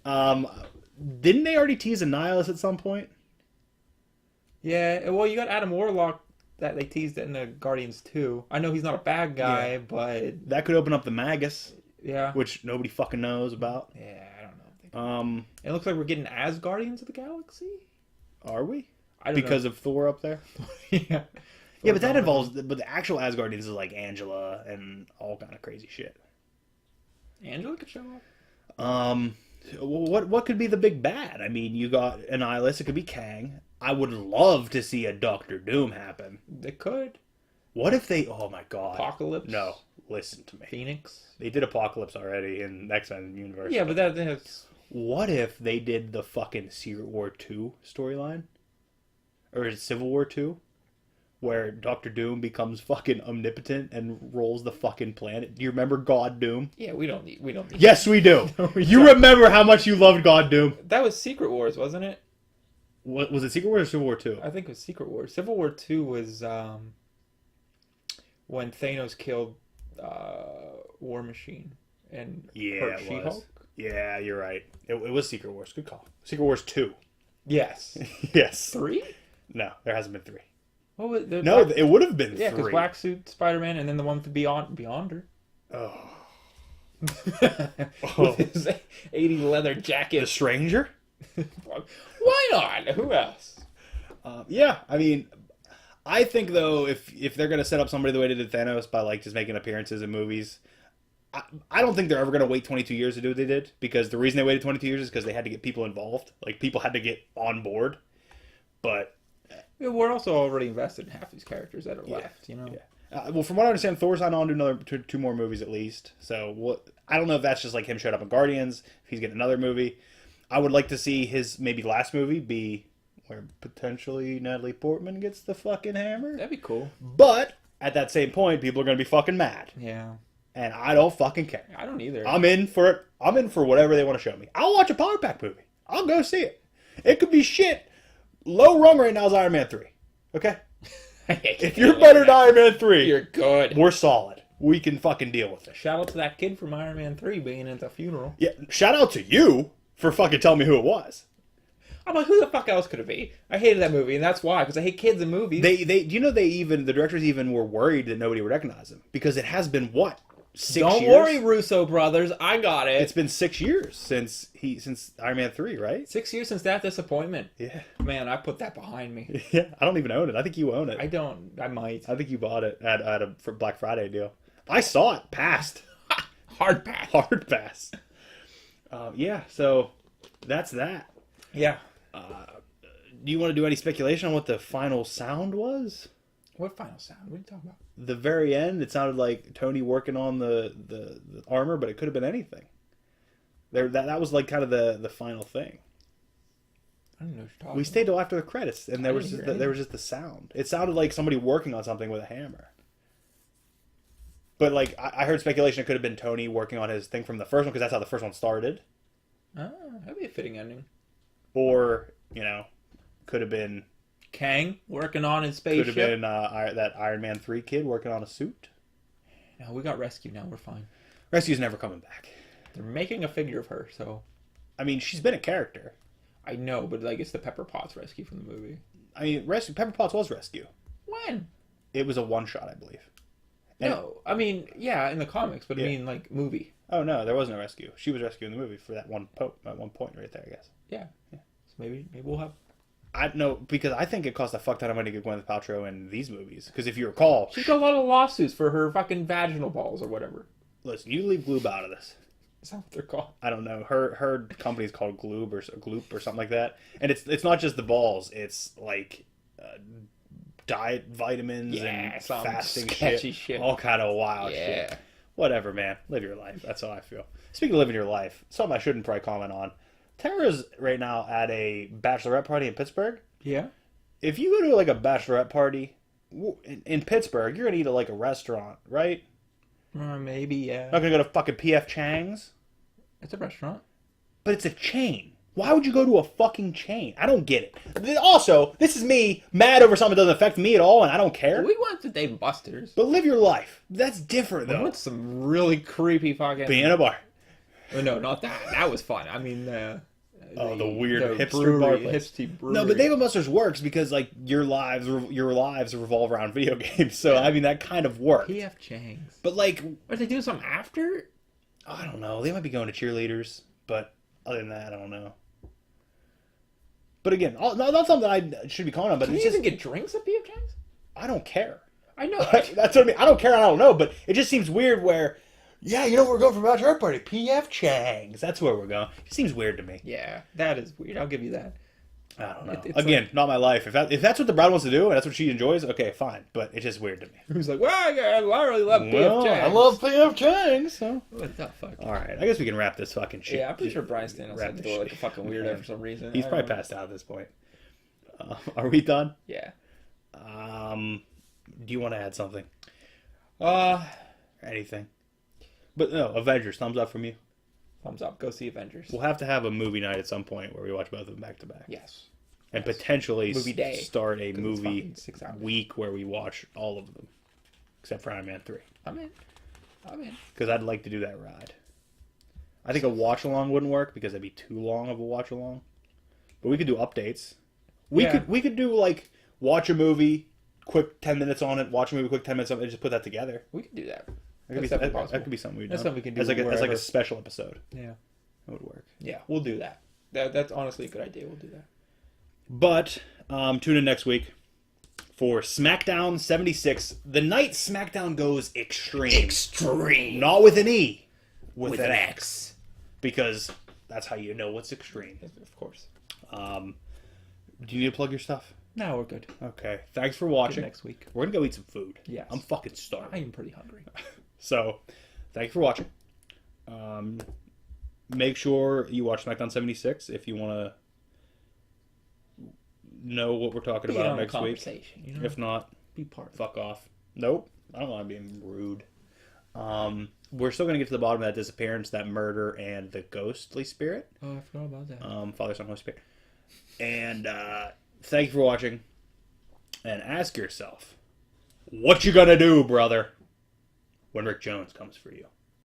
Didn't they already tease a Nihilus at some point? Yeah, well, you got Adam Warlock that they teased in the Guardians 2. I know he's not a bad guy, but... That could open up the Magus. Yeah. Which nobody fucking knows about. Yeah, I don't know. It looks like we're getting as Guardians of the Galaxy? Are we? I don't know. Because of Thor up there? Yeah. Yeah, but that involves... But the actual Asgardians is like Angela and all kind of crazy shit. Angela could show up. What could be the big bad? I mean, you got an Nihilus. It could be Kang. I would love to see a Doctor Doom happen. They could. What if they... Oh, my God. Apocalypse? No. Listen to me. Phoenix? They did Apocalypse already in X-Men universe. Yeah, but that's... What if they did the fucking Secret War 2 storyline? Or is it Civil War 2? Where Doctor Doom becomes fucking omnipotent and rolls the fucking planet. Do you remember God Doom? Yeah, we don't need... Yes, we do. You remember how much you loved God Doom. That was Secret Wars, wasn't it? What was it, Secret War or Civil War 2? I think it was Secret Wars. Civil War 2 was when Thanos killed War Machine and hurt She-Hulk. Yeah, you're right. It was Secret Wars. Good call. Secret Wars 2. Yes. Yes. 3? No, there hasn't been 3. What was it would have been 3. Yeah, because Black Suit Spider-Man and then the one with the Beyonder. Oh. With his 80 leather jacket. The Stranger? Why not? Who else? Yeah, I mean, I think though if they're gonna set up somebody the way they did Thanos by like just making appearances in movies, I don't think they're ever gonna wait 22 years to do what they did, because the reason they waited 22 years is because they had to get people involved. Like people had to get on board. But yeah, we're also already invested in half these characters that are left. You know. Yeah. Well, from what I understand, Thor signed on to another two more movies at least. So I don't know if that's just like him showed up in Guardians. If he's getting another movie. I would like to see his maybe last movie be where potentially Natalie Portman gets the fucking hammer. That'd be cool. But at that same point, people are going to be fucking mad. Yeah. And I don't fucking care. I don't either. I'm in for it. I'm in for whatever they want to show me. I'll watch a Power Pack movie. I'll go see it. It could be shit. Low rung right now is Iron Man 3. Okay? If you're better than Iron Man 3, you're good. We're solid. We can fucking deal with it. Shout out to that kid from Iron Man 3 being at the funeral. Yeah, shout out to you for fucking telling me who it was. I'm like, who the fuck else could it be? I hated that movie, and that's why, because I hate kids in movies. The directors even were worried that nobody would recognize him, because it has been what, 6 years? Don't worry, Russo brothers, I got it. It's been 6 years since Iron Man 3, right? 6 years since that disappointment. Yeah. Man, I put that behind me. Yeah, I don't even own it. I think you own it. I don't. I might. I think you bought it at a Black Friday deal. I saw it. Passed. Hard pass. Hard pass. Yeah, so that's that. Yeah. Do you want to do any speculation on what the final sound was? What final sound? What are you talking about? The very end, it sounded like Tony working on the armor, but it could have been anything. That was like kind of the final thing. I don't know what you're talking We about. stayed till after the credits, and there was didn't just hear there was just the sound. It sounded like somebody working on something with a hammer. But like I heard speculation, it could have been Tony working on his thing from the first one because that's how the first one started. Oh, that'd be a fitting ending. Or could have been Kang working on his spaceship. could have been that Iron Man 3 kid working on a suit. No, we got Rescue now. We're fine. Rescue's never coming back. They're making a figure of her, so I mean, she's been a character. I know, but like it's the Pepper Potts Rescue from the movie. I mean, Pepper Potts was Rescue. When? It was a one-shot, I believe. No, I mean, yeah, in the comics, but I mean, like, movie. Oh, no, there was no Rescue. She was Rescue in the movie for that one point right there, I guess. Yeah. So maybe we'll have... I know, because I think it cost a fuck ton of money to get Gwyneth Paltrow in these movies. Because if you recall... She's got a lot of lawsuits for her fucking vaginal balls or whatever. Listen, you leave Gloob out of this. Is that what they're called? I don't know. Her company's called Gloob or something like that. And it's not just the balls. It's like... diet vitamins and some fasting sketchy shit. All kind of wild shit. Whatever, man. Live your life. That's how I feel. Speaking of living your life, something I shouldn't probably comment on. Tara's right now at a bachelorette party in Pittsburgh. Yeah. If you go to like a bachelorette party in Pittsburgh, you're gonna eat at like a restaurant, right? Maybe, yeah. Not gonna go to fucking P.F. Chang's. It's a restaurant. But it's a chain. Why would you go to a fucking chain? I don't get it. Also, this is me mad over something that doesn't affect me at all, and I don't care. We went to Dave & Buster's. But live your life. That's different, though. We went to some really creepy fucking... Being in a bar. Oh, no, not that. That was fun. I mean, the weird hipster brewery, bar place. hipster brewery. No, but Dave & Buster's works because like your lives revolve around video games. So I mean that kind of worked. P.F. Chang's. But like, are they doing something after? I don't know. They might be going to cheerleaders, but other than that, I don't know. But again, not something I should be calling on. But Can it's you just even get drinks at P.F. Chang's? I don't care. I know. That's what I mean. I don't care. I don't know. But it just seems weird. Where, yeah, we're going for a bachelorette party. P.F. Chang's. That's where we're going. It seems weird to me. Yeah, that is weird. I'll give you that. I don't know. Again, not my life. If that's what the bride wants to do and that's what she enjoys, okay, fine. But it's just weird to me. Who's like, well, I really love P.F. Chang's. I love P.F. Chang's. So. What the fuck? All right, I guess we can wrap this fucking shit. Yeah, I'm pretty sure Brian's standing outside the door like a fucking weirdo for some reason. He's probably passed out at this point. Are we done? Yeah. Do you want to add something? Anything? But no, Avengers. Thumbs up from you. Thumbs up. Go see Avengers. We'll have to have a movie night at some point where we watch both of them back to back. Yes. And potentially movie day. Start a movie 6 hours. week where we watch all of them, except for Iron Man 3. I'm in. Because I'd like to do that ride. I think a watch along wouldn't work because that'd be too long of a watch along. But we could do updates. We could do like watch a movie, quick 10 minutes on it, watch a movie, quick 10 minutes on it, and just put that together. We could do that. That could be something we've done. That's something we can do as like a special episode. Yeah. That would work. Yeah, we'll do that. That's honestly a good idea. We'll do that. But tune in next week for SmackDown 76. The night SmackDown goes extreme. Extreme. Not with an E. With an X. Because that's how you know what's extreme. Of course. Do you need to plug your stuff? No, we're good. Okay. Thanks for watching. Next week. We're going to go eat some food. Yes. I'm fucking starving. I am pretty hungry. So, thanks for watching. Make sure you watch SmackDown 76 if you want to know what we're talking about next week. You know? If not, be part of it. fuck off. Nope. I don't want to be rude. We're still going to get to the bottom of that disappearance, that murder, and the ghostly spirit. Oh, I forgot about that. Father, Son, Holy Spirit. And thank you for watching. And ask yourself, what you gonna do, brother, when Rick Jones comes for you?